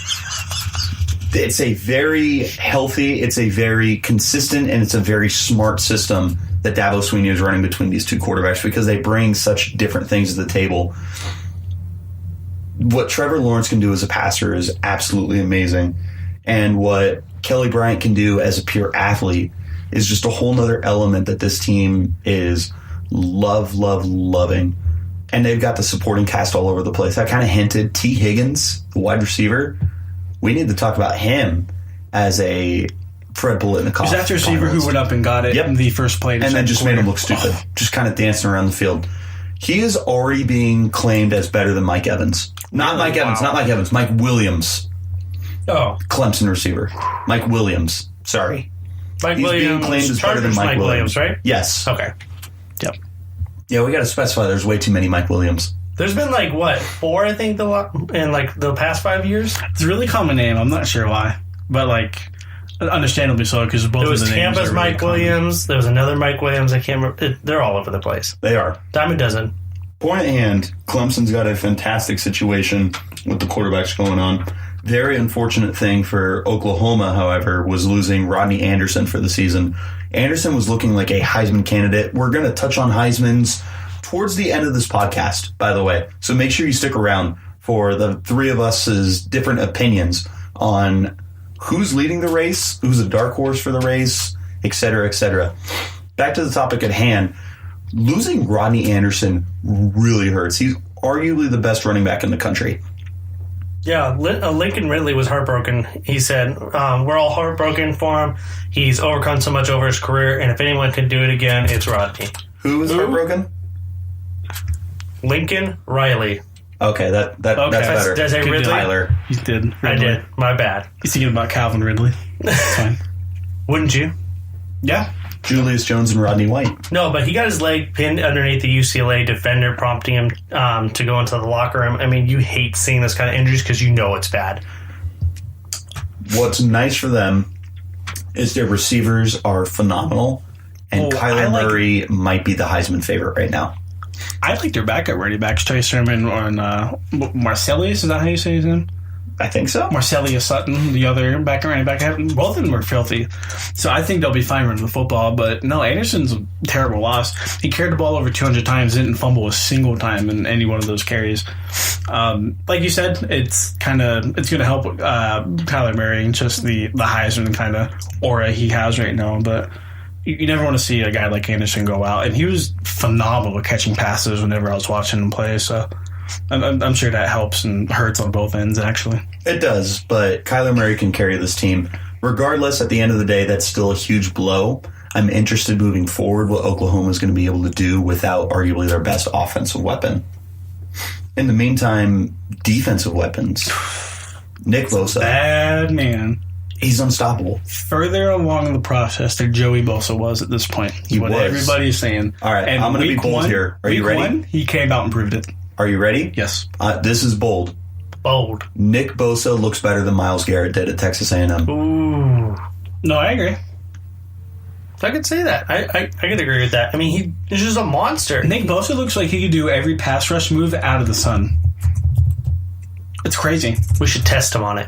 it's a very healthy, it's a very consistent, and it's a very smart system that Dabo Swinney is running between these two quarterbacks because they bring such different things to the table. What Trevor Lawrence can do as a passer is absolutely amazing. And what Kelly Bryant can do as a pure athlete is just a whole nother element that this team is loving. And they've got the supporting cast all over the place. I kind of hinted T. Higgins, the wide receiver. We need to talk about him as a Fred Biletnikoff. Is that the receiver who went up and got it in the first play? And then just made him look stupid. Just kind of dancing around the field. He is already being claimed as better than Mike Evans. Not Mike Evans. Mike Williams. Oh. Clemson receiver. Mike Williams. Sorry. Mike He's Williams. being claimed as better than Mike Williams, right? Yes. Okay. Yep. Yeah, we got to specify there's way too many Mike Williams. There's been four, I think, in the past 5 years? It's a really common name. I'm not sure why. But, understandably so, because both of the names Tampa's are really Mike common. Williams. There was another Mike Williams. I can't remember. They're all over the place. They are. Dime a dozen. Point at hand, Clemson's got a fantastic situation with the quarterbacks going on. Very unfortunate thing for Oklahoma, however, was losing Rodney Anderson for the season. Anderson was looking like a Heisman candidate. We're going to touch on Heisman's towards the end of this podcast, by the way. So make sure you stick around for the three of us' different opinions on who's leading the race, who's a dark horse for the race, et cetera, et cetera. Back to the topic at hand. Losing Rodney Anderson really hurts. He's arguably the best running back in the country. Yeah, Lincoln Ridley was heartbroken. He said, we're all heartbroken for him. He's overcome so much over his career, and if anyone can do it again, it's Rodney. Who is heartbroken? Lincoln Riley. Okay, that's better. Does it Ridley? Tyler. You did. Ridley. I did. My bad. He's thinking about Calvin Ridley. It's fine. Wouldn't you? Yeah. Julius Jones and Rodney White. No, but he got his leg pinned underneath the UCLA defender, prompting him to go into the locker room. I mean, you hate seeing this kind of injuries because you know it's bad. What's nice for them is their receivers are phenomenal, and Kyler Murray might be the Heisman favorite right now. I like their backup running backs, Trey Sermon and Marcellus. Is that how you say his name? I think so. Marcellus Sutton, the other backup running back. Both of them are filthy. So I think they'll be fine running the football. But no, Anderson's a terrible loss. He carried the ball over 200 times, didn't fumble a single time in any one of those carries. Like you said, it's going to help Kyler Murray and just the Heisman kind of aura he has right now. But you never want to see a guy like Anderson go out. And he was phenomenal at catching passes whenever I was watching him play. So I'm sure that helps and hurts on both ends, actually. It does, but Kyler Murray can carry this team. Regardless, at the end of the day, that's still a huge blow. I'm interested moving forward what Oklahoma is going to be able to do without arguably their best offensive weapon. In the meantime, defensive weapons. Nick Bosa. Bad man. He's unstoppable. Further along in the process than Joey Bosa was at this point. He what was. Everybody's saying. All right, I'm going to be bold here. Are you ready? He came out and proved it. Are you ready? Yes. This is bold. Bold. Nick Bosa looks better than Myles Garrett did at Texas A&M. Ooh. No, I agree. I could say that. I could agree with that. I mean, he's just a monster. Nick Bosa looks like he could do every pass rush move out of the sun. It's crazy. We should test him on it.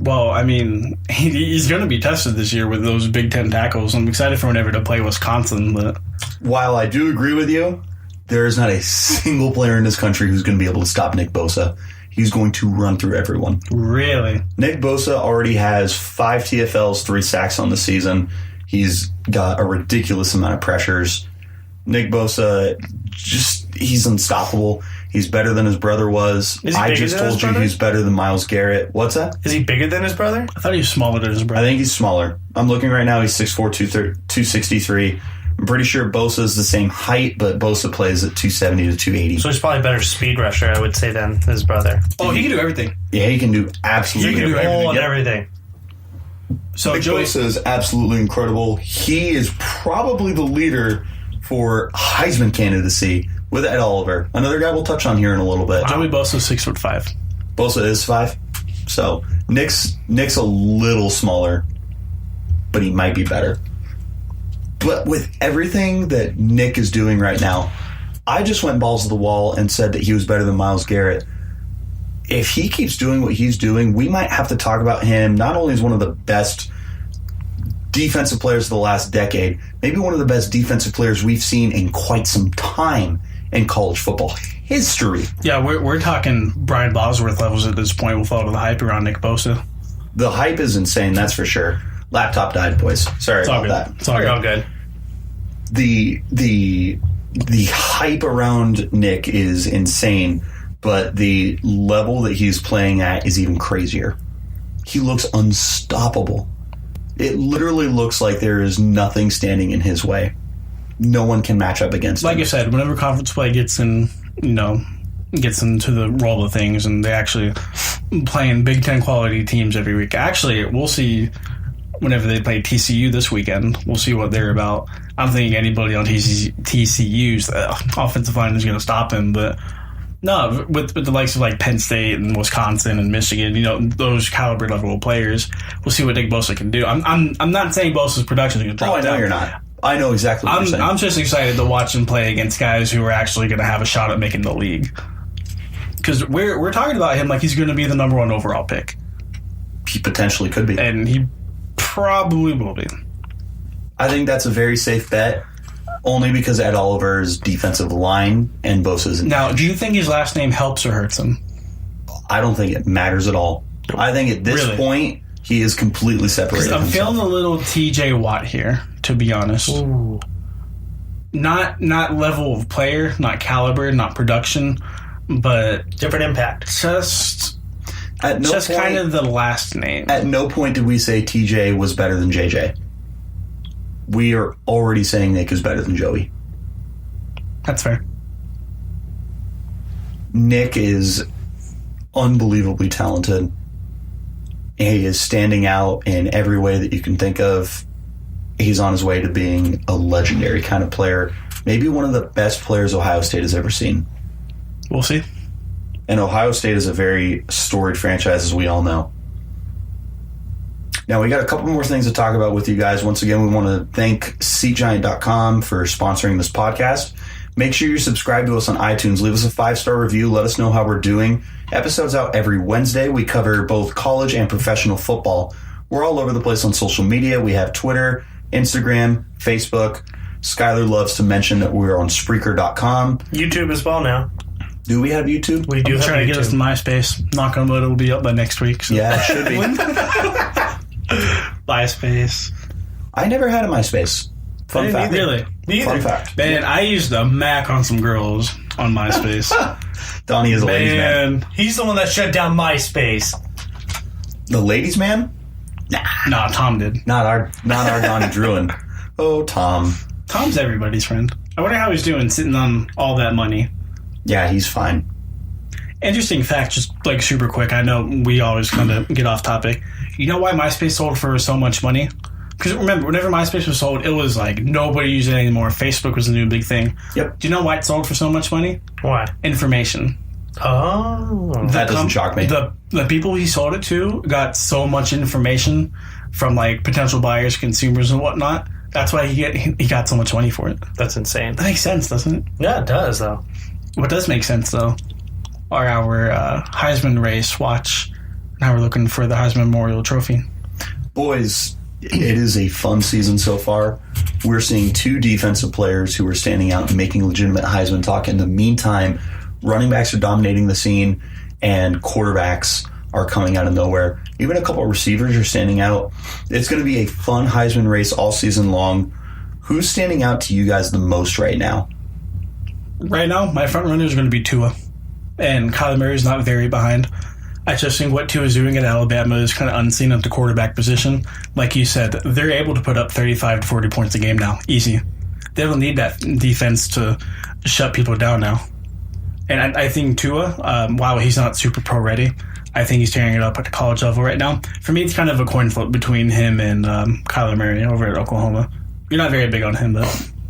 Well, I mean, he's going to be tested this year with those Big Ten tackles. I'm excited for whenever to play Wisconsin. But while I do agree with you, there is not a single player in this country who's going to be able to stop Nick Bosa. He's going to run through everyone. Really? Nick Bosa already has 5 TFLs, 3 sacks on the season. He's got a ridiculous amount of pressures. Nick Bosa, he's unstoppable. He's better than his brother was. I just told you he's better than Myles Garrett. What's that? Is he bigger than his brother? I thought he was smaller than his brother. I think he's smaller. I'm looking right now. He's 6'4", 263. I'm pretty sure Bosa is the same height, but Bosa plays at 270 to 280. So he's probably a better speed rusher, I would say, than his brother. Oh, he can do everything. Yeah, he can do absolutely everything. So Nick Joey Bosa is absolutely incredible. He is probably the leader for Heisman candidacy with Ed Oliver. Another guy we'll touch on here in a little bit. Joey Bosa's 6'5". Bosa is 5. So Nick's a little smaller, but he might be better. But with everything that Nick is doing right now, I just went balls to the wall and said that he was better than Myles Garrett. If he keeps doing what he's doing, we might have to talk about him not only as one of the best defensive players of the last decade, maybe one of the best defensive players we've seen in quite some time in college football history. Yeah, we're talking Brian Bosworth levels at this point with all of the hype around Nick Bosa. The hype is insane, that's for sure. Laptop died, boys. Sorry about that. It's all good. The hype around Nick is insane, but the level that he's playing at is even crazier. He looks unstoppable. It literally looks like there is nothing standing in his way. No one can match up against him. Like I said, whenever conference play gets into the roll of things and they actually playing Big Ten quality teams every week. Actually, we'll see whenever they play TCU this weekend. We'll see what they're about. I don't think anybody on TCU's offensive line is going to stop him, but no, with the likes of like Penn State and Wisconsin and Michigan, those caliber level players, we'll see what Nick Bosa can do. I'm not saying Bosa's production is going to drop down. I know you're not. I know exactly what you're saying. I'm just excited to watch him play against guys who are actually going to have a shot at making the league. Because we're talking about him like he's going to be the number 1 overall pick. He potentially could be. And he probably will be. I think that's a very safe bet, only because Ed Oliver's defensive line and Bosa's. Now, do you think his last name helps or hurts him? I don't think it matters at all. I think at this point, he is completely separated. I'm feeling a little TJ Watt here, to be honest. Ooh. Not level of player, not caliber, not production, but different impact. Just kind of the last name. At no point did we say TJ was better than JJ. We are already saying Nick is better than Joey. That's fair. Nick is unbelievably talented. He is standing out in every way that you can think of. He's on his way to being a legendary kind of player. Maybe one of the best players Ohio State has ever seen. We'll see. And Ohio State is a very storied franchise, as we all know. Now, we got a couple more things to talk about with you guys. Once again, we want to thank SeatGiant.com for sponsoring this podcast. Make sure you subscribe to us on iTunes. Leave us a 5-star review. Let us know how we're doing. Episodes out every Wednesday. We cover both college and professional football. We're all over the place on social media. We have Twitter, Instagram, Facebook. Skylar loves to mention that we're on Spreaker.com. YouTube as well now. Do we have YouTube? We do have trying YouTube. to get us to MySpace. Knock on wood, it'll be up by next week. So. Yeah, it should be. MySpace. I never had a MySpace. Fun fact. Really? Fun fact. Man, I used a Mac on some girls on MySpace. Donnie is a ladies man. He's the one that shut down MySpace. The ladies man? Nah, Tom did. Not our Donnie Druin. Oh, Tom. Tom's everybody's friend. I wonder how he's doing sitting on all that money. Yeah, he's fine. Interesting fact, just like super quick. I know we always kind of get off topic. You know why MySpace sold for so much money? Because remember, whenever MySpace was sold, it was like nobody used it anymore. Facebook was a new big thing. Yep. Do you know why it sold for so much money? Why? Information. Oh. That doesn't shock me. The people he sold it to got so much information from like potential buyers, consumers, and whatnot. That's why he got so much money for it. That's insane. That makes sense, doesn't it? Yeah, it does, though. What does make sense, though, are our Heisman race watch. Now we're looking for the Heisman Memorial Trophy. Boys, it is a fun season so far. We're seeing 2 defensive players who are standing out and making legitimate Heisman talk. In the meantime, running backs are dominating the scene, and quarterbacks are coming out of nowhere. Even a couple of receivers are standing out. It's going to be a fun Heisman race all season long. Who's standing out to you guys the most right now? Right now, my front runner is going to be Tua. And Kyler Murray's not very behind. I just think what Tua is doing at Alabama is kind of unseen at the quarterback position. Like you said, they're able to put up 35 to 40 points a game now. Easy. They don't need that defense to shut people down now. And I think Tua, while he's not super pro ready, I think he's tearing it up at the college level right now. For me, it's kind of a coin flip between him and Kyler Murray over at Oklahoma. You're not very big on him, but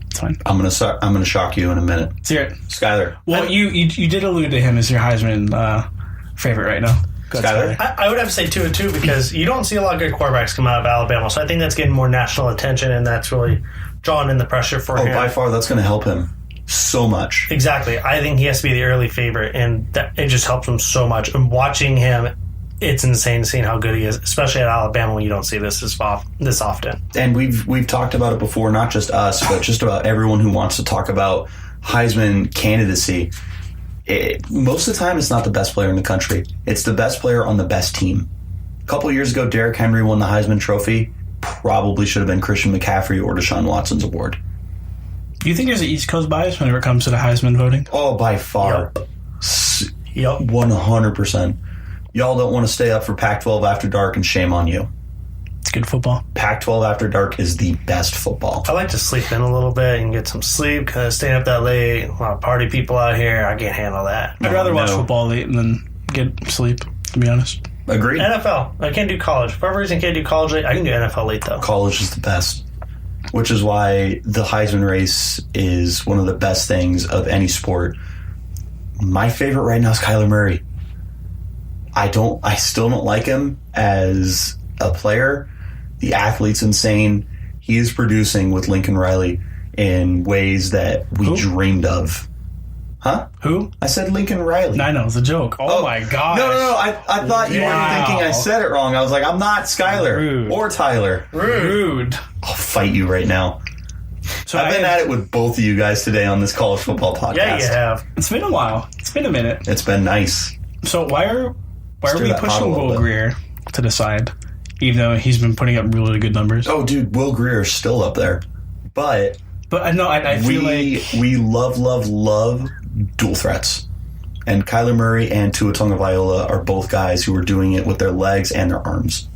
it's fine. I'm gonna shock you in a minute. Let's hear it. Skyler. Well, you did allude to him as your Heisman favorite right now. Skyler? I would have to say 2 and 2 because you don't see a lot of good quarterbacks come out of Alabama. So I think that's getting more national attention, and that's really drawing in the pressure for him. By far, that's going to help him so much. Exactly. I think he has to be the early favorite, and it just helps him so much. And watching him, it's insane seeing how good he is, especially at Alabama when you don't see this often. And we've talked about it before, not just us, but just about everyone who wants to talk about Heisman candidacy. Most of the time, it's not the best player in the country. It's the best player on the best team. A couple of years ago, Derrick Henry won the Heisman Trophy. Probably should have been Christian McCaffrey or Deshaun Watson's award. Do you think there's an East Coast bias whenever it comes to the Heisman voting? Oh, by far. Yep. 100%. Y'all don't want to stay up for Pac-12 After Dark, and shame on you. It's good football. Pac-12 After Dark is the best football. I like to sleep in a little bit and get some sleep because staying up that late, a lot of party people out here, I can't handle that. I'd rather watch football late than get sleep, to be honest. Agreed. NFL. I can't do college. For whatever reason, I can't do college late. I can do NFL late, though. College is the best, which is why the Heisman race is one of the best things of any sport. My favorite right now is Kyler Murray. I still don't like him as a player. The athlete's insane. He is producing with Lincoln Riley in ways that we dreamed of. Huh? Who? I said Lincoln Riley. I know, it's a joke. Oh my gosh. No. I thought you were thinking I said it wrong. I was like, I'm not Skyler or Tyler. Rude. I'll fight you right now. So I've been at it with both of you guys today on this college football podcast. Yeah, you have. It's been a while. It's been a minute. It's been nice. So why are we pushing Will Greer to the side, even though he's been putting up really good numbers? Oh, dude, Will Greer is still up there. But I feel like we love dual threats. And Kyler Murray and Tua Tagovailoa are both guys who are doing it with their legs and their arms.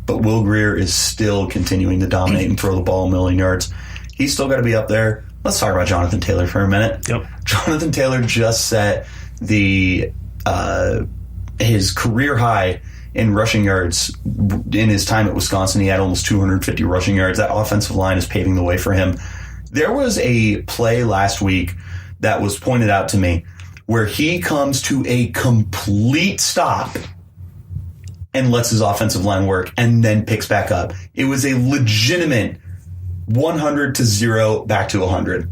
But Will Greer is still continuing to dominate and throw the ball a million yards. He's still got to be up there. Let's talk about Jonathan Taylor for a minute. Yep. Jonathan Taylor just set his career high in rushing yards. In his time at Wisconsin, he had almost 250 rushing yards. That offensive line is paving the way for him. There was a play last week that was pointed out to me where he comes to a complete stop and lets his offensive line work and then picks back up. It was a legitimate 100 to 0 back to 100.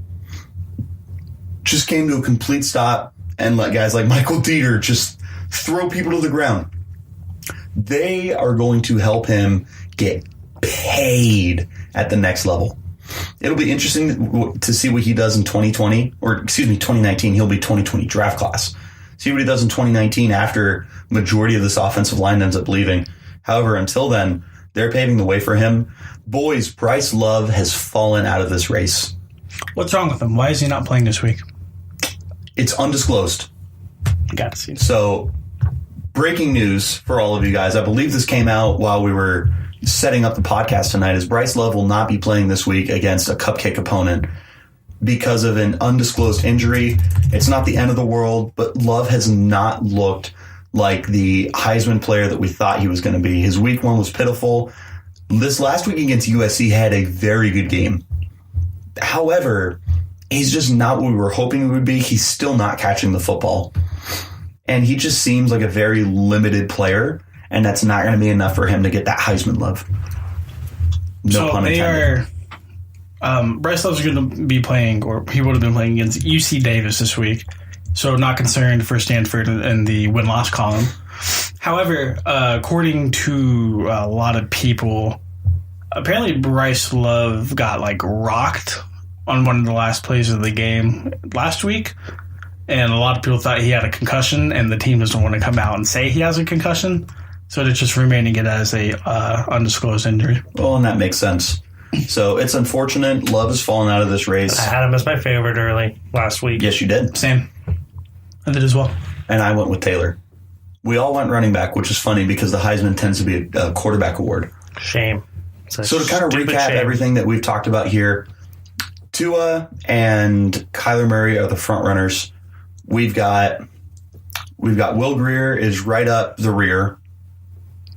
Just came to a complete stop and let guys like Michael Dieter just throw people to the ground. They are going to help him get paid at the next level. It'll be interesting to see what he does in 2019. He'll be 2020 draft class. See what he does in 2019 after majority of this offensive line ends up leaving. However, until then, they're paving the way for him. Boys, Bryce Love has fallen out of this race. What's wrong with him? Why is he not playing this week? It's undisclosed. Got to see. So, breaking news for all of you guys. I believe this came out while we were setting up the podcast tonight, is Bryce Love will not be playing this week against a cupcake opponent because of an undisclosed injury. It's not the end of the world, but Love has not looked like the Heisman player that we thought he was going to be. His week one was pitiful. This last week against USC had a very good game. However, he's just not what we were hoping he would be. He's still not catching the football. And he just seems like a very limited player, and that's not going to be enough for him to get that Heisman love. No pun intended. Bryce Love's going to be playing, or he would have been playing against UC Davis this week, so not concerned for Stanford in the win-loss column. However, according to a lot of people, apparently Bryce Love got rocked on one of the last plays of the game last week, and a lot of people thought he had a concussion, and the team doesn't want to come out and say he has a concussion, so they're just remaining it as a undisclosed injury. Well, and that makes sense. So it's unfortunate. Love has fallen out of this race. I had him as my favorite early last week. Yes, you did. Same. I did as well. And I went with Taylor. We all went running back, which is funny because the Heisman tends to be a quarterback award. Shame. So to kind of recap everything that we've talked about here, Tua and Kyler Murray are the front runners. We've got We've got Will Grier is right up the rear.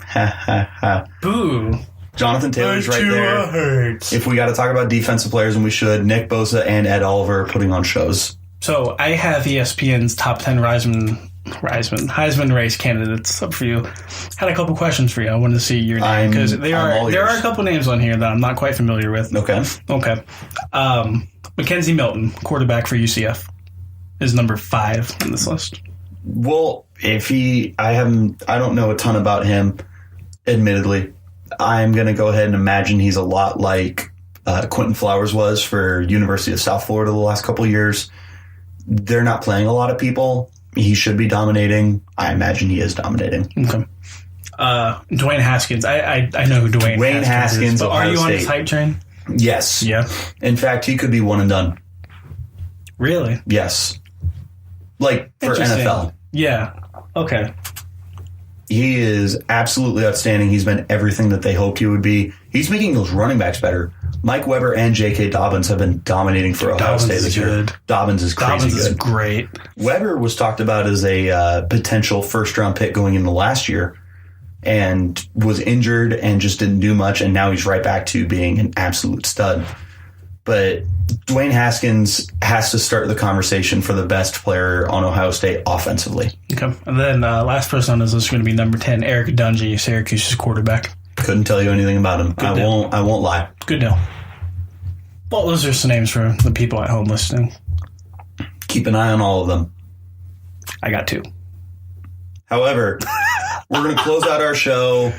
Ha ha ha. Boo. Jonathan Taylor's right there. If we got to talk about defensive players, and we should, Nick Bosa and Ed Oliver are putting on shows. So I have ESPN's top 10 Heisman race candidates up for you. Had a couple questions for you. I wanted to see your name because there are a couple names on here that I'm not quite familiar with. Okay. Mackenzie Milton, quarterback for UCF, is number 5 on this list. Well, I don't know a ton about him, admittedly. I'm going to go ahead and imagine he's a lot like Quentin Flowers was for University of South Florida the last couple of years. They're not playing a lot of people. He should be dominating. I imagine he is dominating. Okay. Dwayne Haskins. I know who Dwayne Haskins is. But are you on his hype train? Yes. Yeah. In fact, he could be one and done. Really? Yes. Like for NFL. Yeah. Okay. He is absolutely outstanding. He's been everything that they hoped he would be. He's making those running backs better. Mike Weber and J.K. Dobbins have been dominating for Ohio State this year. Dobbins is crazy good. Dobbins is great. Weber was talked about as a potential first-round pick going into last year and was injured and just didn't do much, and now he's right back to being an absolute stud. But Dwayne Haskins has to start the conversation for the best player on Ohio State offensively. Okay. And then last person on this list is going to be number 10, Eric Dungey, Syracuse's quarterback. Couldn't tell you anything about him. I won't lie. Good deal. Well, those are some names for the people at home listening. Keep an eye on all of them. I got 2. However, we're going to close out our show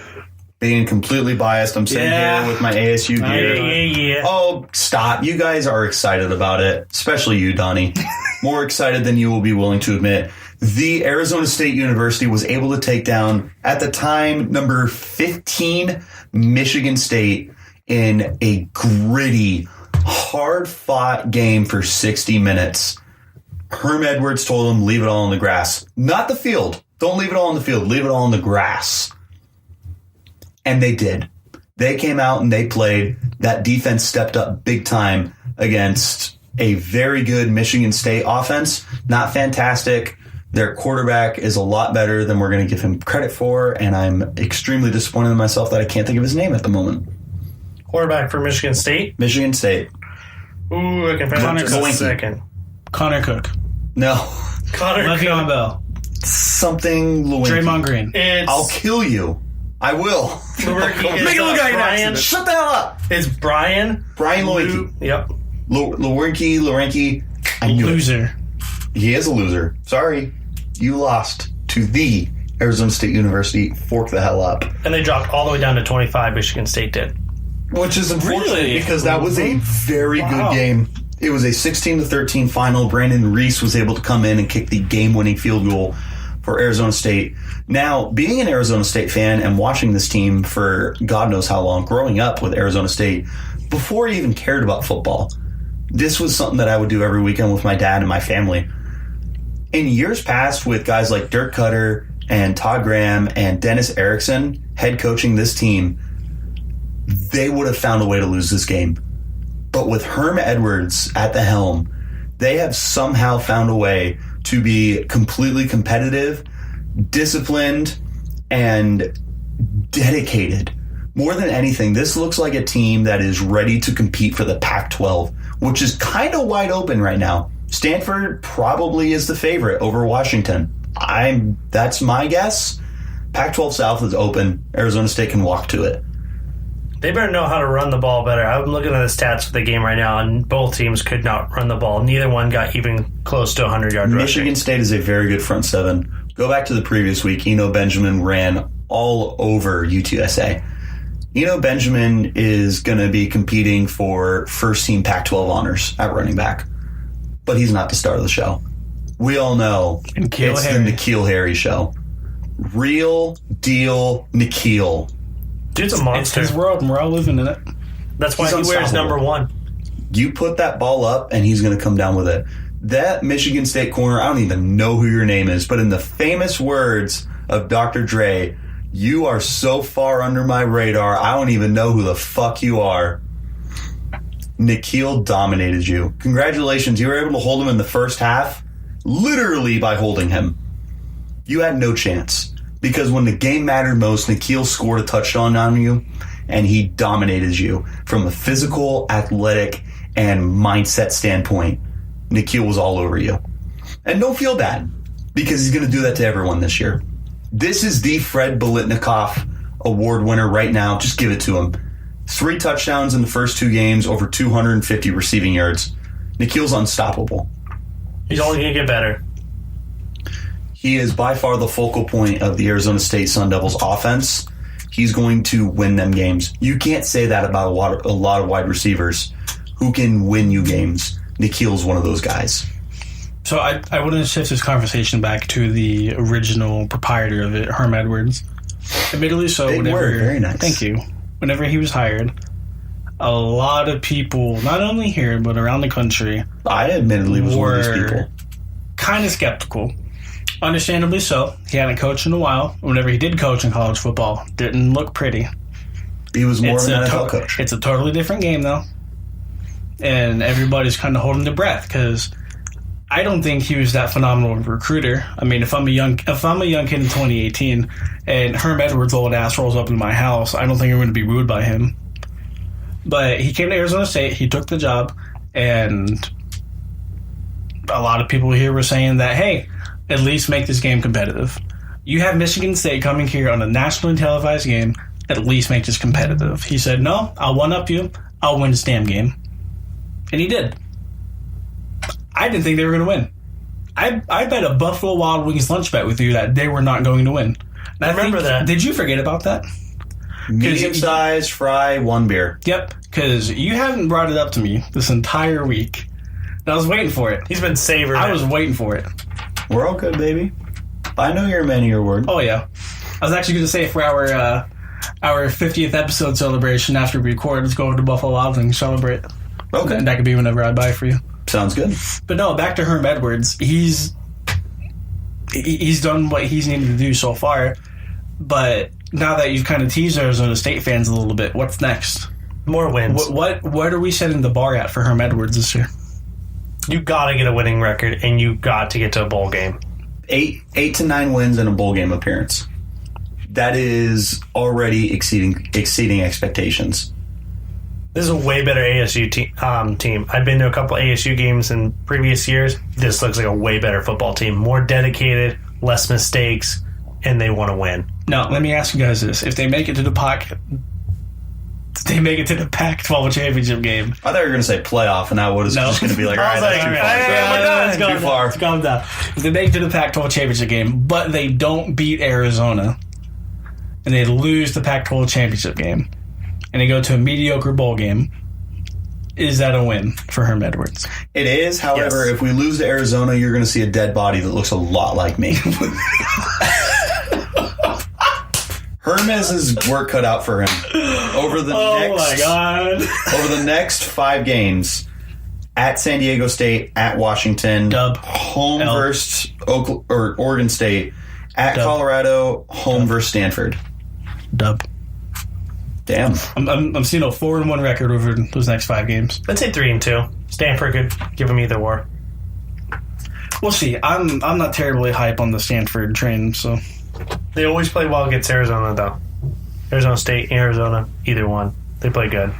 being completely biased. I'm sitting here with my ASU gear. Yeah. Oh, stop. You guys are excited about it, especially you, Donnie. More excited than you will be willing to admit. The Arizona State University was able to take down, at the time, number 15, Michigan State in a gritty, hard-fought game for 60 minutes. Herm Edwards told them, leave it all on the grass. Not the field. Don't leave it all on the field. Leave it all on the grass. And they did. They came out and they played. That defense stepped up big time against a very good Michigan State offense. Not fantastic. Their quarterback is a lot better than we're going to give him credit for, and I'm extremely disappointed in myself that I can't think of his name at the moment. Quarterback for Michigan State? Michigan State. Ooh, I can find just a second. Connor Cook. No. Le'Veon Bell. Something Lewinsky. Draymond Green. I'll kill you. I will. Make it look like Brian. Shut the hell up. It's Brian Lewinsky. Yep. Lewinsky. I knew Loser. He is a loser. Sorry. You lost to the Arizona State University. Fork the hell up. And they dropped all the way down to 25, Michigan State did. Which is unfortunate because that was a very good game. It was a 16-13 final. Brandon Reese was able to come in and kick the game-winning field goal for Arizona State. Now, being an Arizona State fan and watching this team for God knows how long, growing up with Arizona State, before I even cared about football, this was something that I would do every weekend with my dad and my family. In years past, with guys like Dirk Cutter and Todd Graham and Dennis Erickson head coaching this team, they would have found a way to lose this game. But with Herm Edwards at the helm, they have somehow found a way to be completely competitive, disciplined, and dedicated. More than anything, this looks like a team that is ready to compete for the Pac-12, which is kind of wide open right now. Stanford probably is the favorite over Washington. That's my guess. Pac-12 South is open. Arizona State can walk to it. They better know how to run the ball better. I'm looking at the stats for the game right now, and both teams could not run the ball. Neither one got even close to 100 yards. Michigan State is a very good front seven. Go back to the previous week. Eno Benjamin ran all over UTSA. Eno Benjamin is going to be competing for first-team Pac-12 honors at running back. But he's not the star of the show. We all know it's the N'Keal Harry show. Real deal N'Keal. Dude's a monster. It's his world, and we're all living in it. That's why he wears number 1. You put that ball up, and he's going to come down with it. That Michigan State corner, I don't even know who your name is, but in the famous words of Dr. Dre, you are so far under my radar, I don't even know who the fuck you are. N'Keal dominated you. Congratulations, you were able to hold him in the first half, literally by holding him. You had no chance. Because when the game mattered most, Nikhil scored a touchdown on you, and he dominated you. From a physical, athletic, and mindset standpoint, Nikhil was all over you. And don't feel bad, because he's going to do that to everyone this year. This is the Fred Biletnikoff Award winner right now. Just give it to him. 3 touchdowns in the first 2 games, over 250 receiving yards. Nikhil's unstoppable. He's only going to get better. He is by far the focal point of the Arizona State Sun Devils offense. He's going to win them games. You can't say that about a lot of wide receivers who can win you games. Nikhil's one of those guys. So I want to shift this conversation back to the original proprietor of it, Herm Edwards. Admittedly, so Big whenever, word, very nice. Thank you. Whenever he was hired, a lot of people, not only here but around the country, I admittedly was one of these people. Kind of skeptical. Understandably so. He hadn't coached in a while. Whenever he did coach in college football, didn't look pretty. He was more of an NFL coach. It's a totally different game, though. And everybody's kind of holding their breath because I don't think he was that phenomenal of a recruiter. I mean, if I'm a young kid in 2018 and Herm Edwards' old ass rolls up in my house, I don't think I'm going to be wooed by him. But he came to Arizona State. He took the job, and a lot of people here were saying that, hey, at least make this game competitive. You have Michigan State coming here on a nationally televised game. At least make this competitive. He said, no, I'll one-up you. I'll win this damn game. And he did. I didn't think they were going to win. I bet a Buffalo Wild Wings lunch bet with you that they were not going to win. And I remember that. Did you forget about that? Medium size, fry, 1 beer. Yep, because you haven't brought it up to me this entire week. And I was waiting for it. He's been savoring I was waiting for it. We're all good, baby. I know you're a man of your word. Oh, yeah. I was actually going to say for our 50th episode celebration after we record, let's go over to Buffalo Wild Wings and celebrate. Okay. And that could be whenever I buy for you. Sounds good. But no, back to Herm Edwards. He's done what he's needed to do so far. But now that you've kind of teased Arizona State fans a little bit, what's next? more wins. What are we setting the bar at for Herm Edwards this year? You got to get a winning record, and you got to get to a bowl game. 8 to 9 wins and a bowl game appearance. That is already exceeding expectations. This is a way better ASU team. I've been to a couple ASU games in previous years. This looks like a way better football team. More dedicated, less mistakes, and they want to win. Now, let me ask you guys this. If they make it to the Pac-12 championship game. I thought you were going to say playoff, and I was just going to be like, all right, that's too far. Let's calm down. If they make it to the Pac-12 championship game, but they don't beat Arizona, and they lose the Pac-12 championship game, and they go to a mediocre bowl game, is that a win for Herm Edwards? It is. However, if we lose to Arizona, you're going to see a dead body that looks a lot like me. Herm has his work cut out for him. Over the next 5 games, at San Diego State, at Washington, Dub. home versus Oregon State, at Dub. Colorado, home versus Stanford. Dub. Damn. I'm seeing a 4-1 record over those next 5 games. I'd say 3-2. Stanford could give them either or. We'll see. I'm not terribly hype on the Stanford train, so. They always play well against Arizona, though. Arizona State, Arizona, either one. They play good.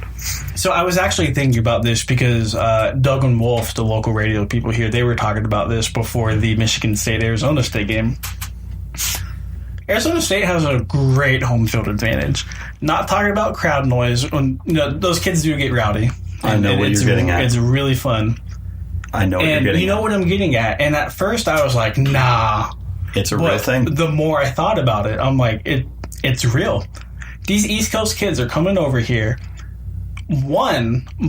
So I was actually thinking about this because Doug and Wolf, the local radio people here, they were talking about this before the Michigan State-Arizona State game. Arizona State has a great home field advantage. Not talking about crowd noise. Those kids do get rowdy. I know what you're getting at. It's really fun. I know what you're getting at. And you know what I'm getting at. And at first I was like, nah. It's a real thing. The more I thought about it, I'm like, it's real. These East Coast kids are coming over here,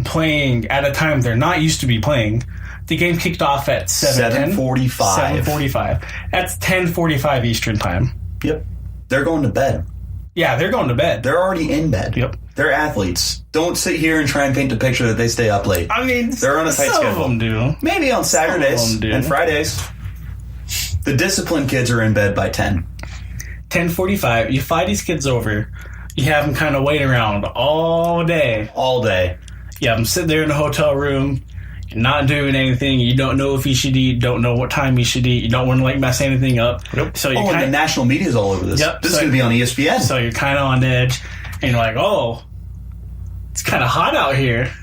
playing at a time they're not used to be playing. The game kicked off at 7:45. 7:45. That's 10:45 Eastern time. Yep. They're going to bed. Yeah, they're going to bed. They're already in bed. Yep. They're athletes. Don't sit here and try and paint the picture that they stay up late. I mean, they're on a tight some schedule. of them do. Maybe on Saturdays and Fridays. The disciplined kids are in bed by 10. 10:45. You fly these kids over. You have them kind of wait around all day. All day. You have them sit there in the hotel room. You're not doing anything. You don't know if you should eat. Don't know what time you should eat. You don't want to mess anything up. Nope. So and the national media is all over this. Yep. This is going to be on ESPN. So you're kind of on edge, and you're like, oh, it's kind of hot out here.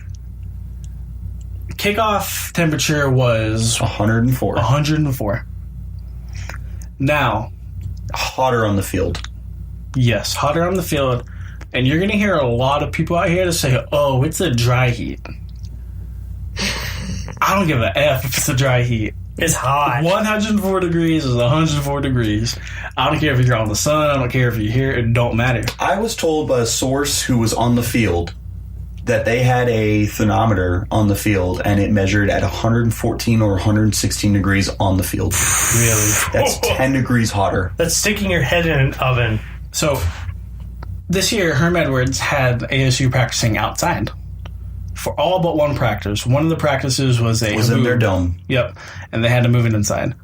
Kickoff temperature was 104. 104. Now, hotter on the field. Yes, hotter on the field. And you're going to hear a lot of people out here to say, oh, it's a dry heat. I don't give a F if it's a dry heat. It's hot. 104 degrees is 104 degrees. I don't care if you're on the sun. I don't care if you're here. It don't matter. I was told by a source who was on the field that they had a thermometer on the field and it measured at 114 or 116 degrees on the field. Really? That's 10 degrees hotter. That's sticking your head in an oven. So, this year, Herm Edwards had ASU practicing outside for all but one practice. One of the practices was in their dome. Yep, and they had to move it inside.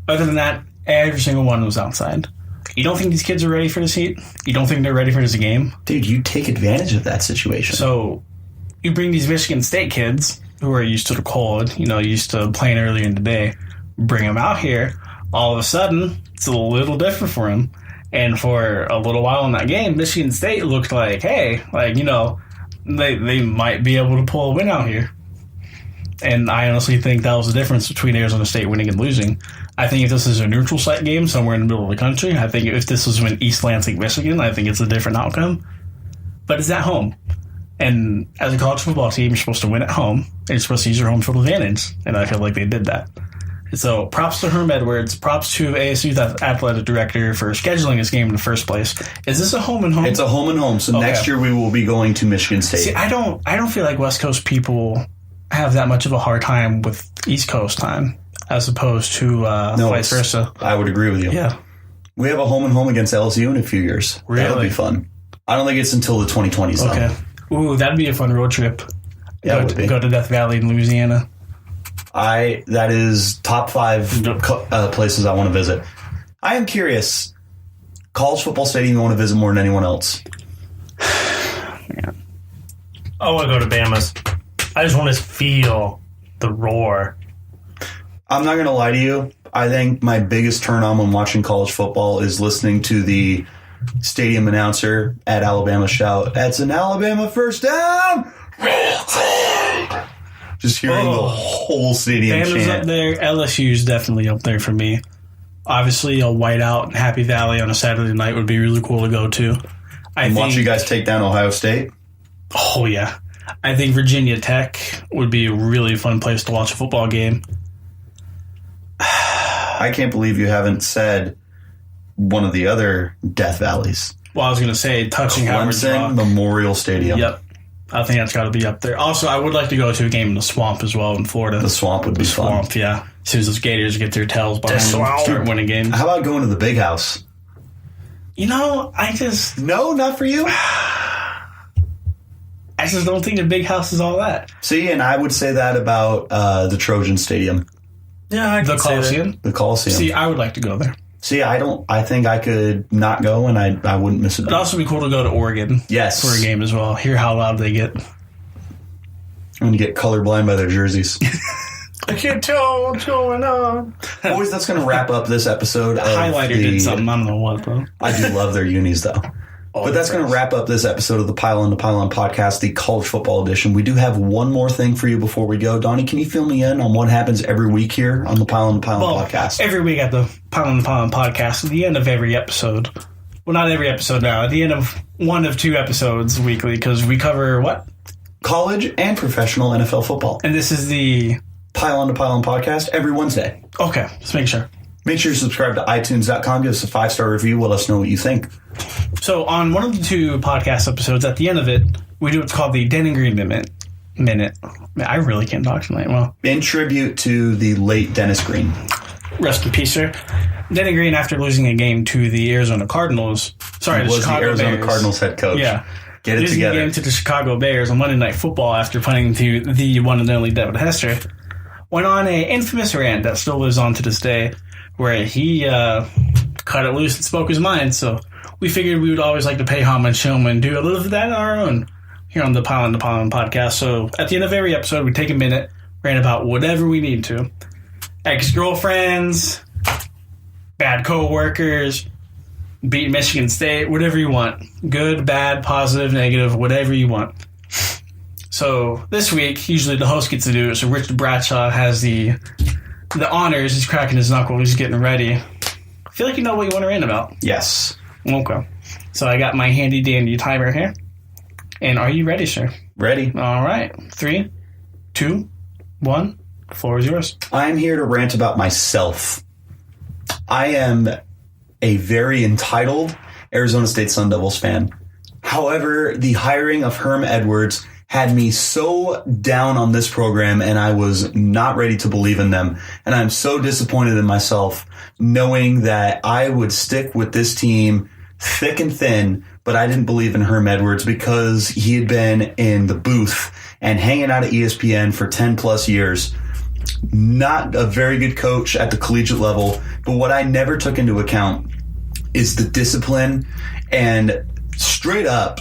Other than that, every single one was outside. You don't think these kids are ready for this heat? You don't think they're ready for this game? Dude, you take advantage of that situation. So, you bring these Michigan State kids who are used to the cold, used to playing earlier in the day, bring them out here. All of a sudden, it's a little different for them. And for a little while in that game, Michigan State looked like, hey, they might be able to pull a win out here. And I honestly think that was the difference between Arizona State winning and losing. I think if this is a neutral site game somewhere in the middle of the country, I think if this was in East Lansing, Michigan, I think it's a different outcome. But it's at home. And as a college football team, you're supposed to win at home, and you're supposed to use your home field advantage. And I feel like they did that. So props to Herm Edwards, props to ASU's athletic director for scheduling this game in the first place. Is this a home and home? It's a home and home. So next year we will be going to Michigan State. See, I don't feel like West Coast people have that much of a hard time with East Coast time as opposed to vice versa. I would agree with you. Yeah. We have a home and home against LSU in a few years. Really? That'll be fun. I don't think it's until the 2020s. Okay. Ooh, that'd be a fun road trip. Yeah, go to Death Valley in Louisiana. That is top 5 places I want to visit. I am curious. College football stadium you want to visit more than anyone else? Yeah. I want to go to Bama's. I just want to feel the roar. I'm not going to lie to you. I think my biggest turn on when watching college football is listening to the stadium announcer at Alabama shout, "That's an Alabama first down!" Just hearing the whole stadium Bama's chant. up there. LSU's definitely up there for me. Obviously, a whiteout in Happy Valley on a Saturday night would be really cool to go to. And watch you guys take down Ohio State? Oh, yeah. I think Virginia Tech would be a really fun place to watch a football game. I can't believe you haven't said one of the other Death Valleys. Well, I was going to say touching Howard's Clemson Rock. Memorial Stadium. Yep. I think that's got to be up there. Also, I would like to go to a game in the Swamp as well in Florida. The Swamp would be fun. Swamp, yeah. As soon as those Gators get their tails behind them, start winning games. How about going to the Big House? I just... No, not for you? I just don't think the Big House is all that. See, and I would say that about the Trojan Stadium. Yeah, The Coliseum? The Coliseum. See, I would like to go there. See, I think I could not go and I wouldn't miss it. It'd also be cool to go to Oregon. Yes. For a game as well. Hear how loud they get. I'm going to get colorblind by their jerseys. I can't tell what's going on. Boys, that's going to wrap up this episode. Highlighter did something. I don't know what, though. I do love their unis, though. But that's going to wrap up this episode of the Pile on podcast, the college football edition. We do have one more thing for you before we go. Donnie, can you fill me in on what happens every week here on the Pile on podcast? Every week at the Pile on podcast, at the end of every episode. Well, not every episode now. At the end of one of 2 episodes weekly, because we cover what? College and professional NFL football. And this is the Pile on podcast every Wednesday. Okay, just make sure. Make sure you subscribe to iTunes.com. Give us a 5-star review. Let us know what you think. So on one of the 2 podcast episodes, at the end of it, we do what's called the Denny Green Minute. Man, I really can't talk tonight. Well, in tribute to the late Dennis Green. Rest in peace, sir. Denny Green, after losing a game to the Arizona Cardinals, the Arizona Bears. Cardinals head coach. Yeah. Get it losing together. a game to the Chicago Bears on Monday Night Football after punting to the one and only Devin Hester, went on an infamous rant that still lives on to this day, where he cut it loose and spoke his mind. So we figured we would always like to pay homage to him and do a little of that on our own here on the Pile on podcast. So at the end of every episode, we take a minute, rant about whatever we need to. Ex-girlfriends, bad co-workers, beat Michigan State, whatever you want. Good, bad, positive, negative, whatever you want. So this week, usually the host gets to do it. So Richard Bradshaw has the honors. He's cracking his knuckle. He's getting ready. I feel like you know what you want to rant about. Yes. Okay. So I got my handy dandy timer here. And are you ready, sir? Ready. All right. 3, 2, 1. The floor is yours. I am here to rant about myself. I am a very entitled Arizona State Sun Devils fan. However, the hiring of Herm Edwards had me so down on this program, and I was not ready to believe in them. And I'm so disappointed in myself, knowing that I would stick with this team thick and thin, but I didn't believe in Herm Edwards because he had been in the booth and hanging out at ESPN for 10 plus years. Not a very good coach at the collegiate level, but what I never took into account is the discipline, and straight up,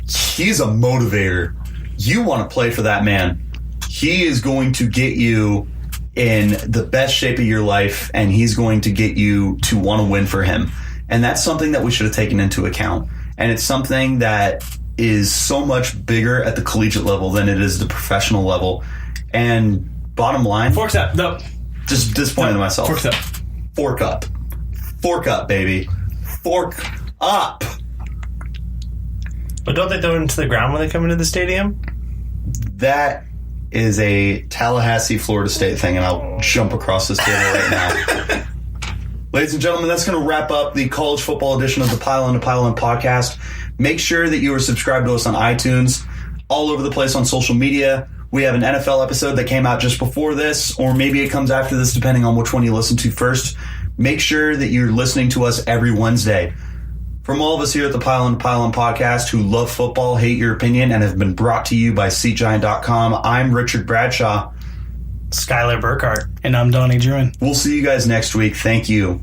he's a motivator. You want to play for that man. He is going to get you in the best shape of your life, and he's going to get you to want to win for him. And that's something that we should have taken into account. And it's something that is so much bigger at the collegiate level than it is the professional level. And bottom line, Forks up. No. just disappointed in myself. Forks up. Fork up. Fork up, baby. Fork up. But don't they throw it into the ground when they come into the stadium? That is a Tallahassee, Florida State thing, and I'll jump across this table right now. Ladies and gentlemen, that's going to wrap up the college football edition of the Pile On to Pile On podcast. Make sure that you are subscribed to us on iTunes, all over the place on social media. We have an NFL episode that came out just before this, or maybe it comes after this, depending on which one you listen to first. Make sure that you're listening to us every Wednesday. From all of us here at the Pile On to Pile On podcast who love football, hate your opinion, and have been brought to you by SeatGiant.com, I'm Richard Bradshaw. Skylar Burkhart. And I'm Donnie Druin. We'll see you guys next week. Thank you.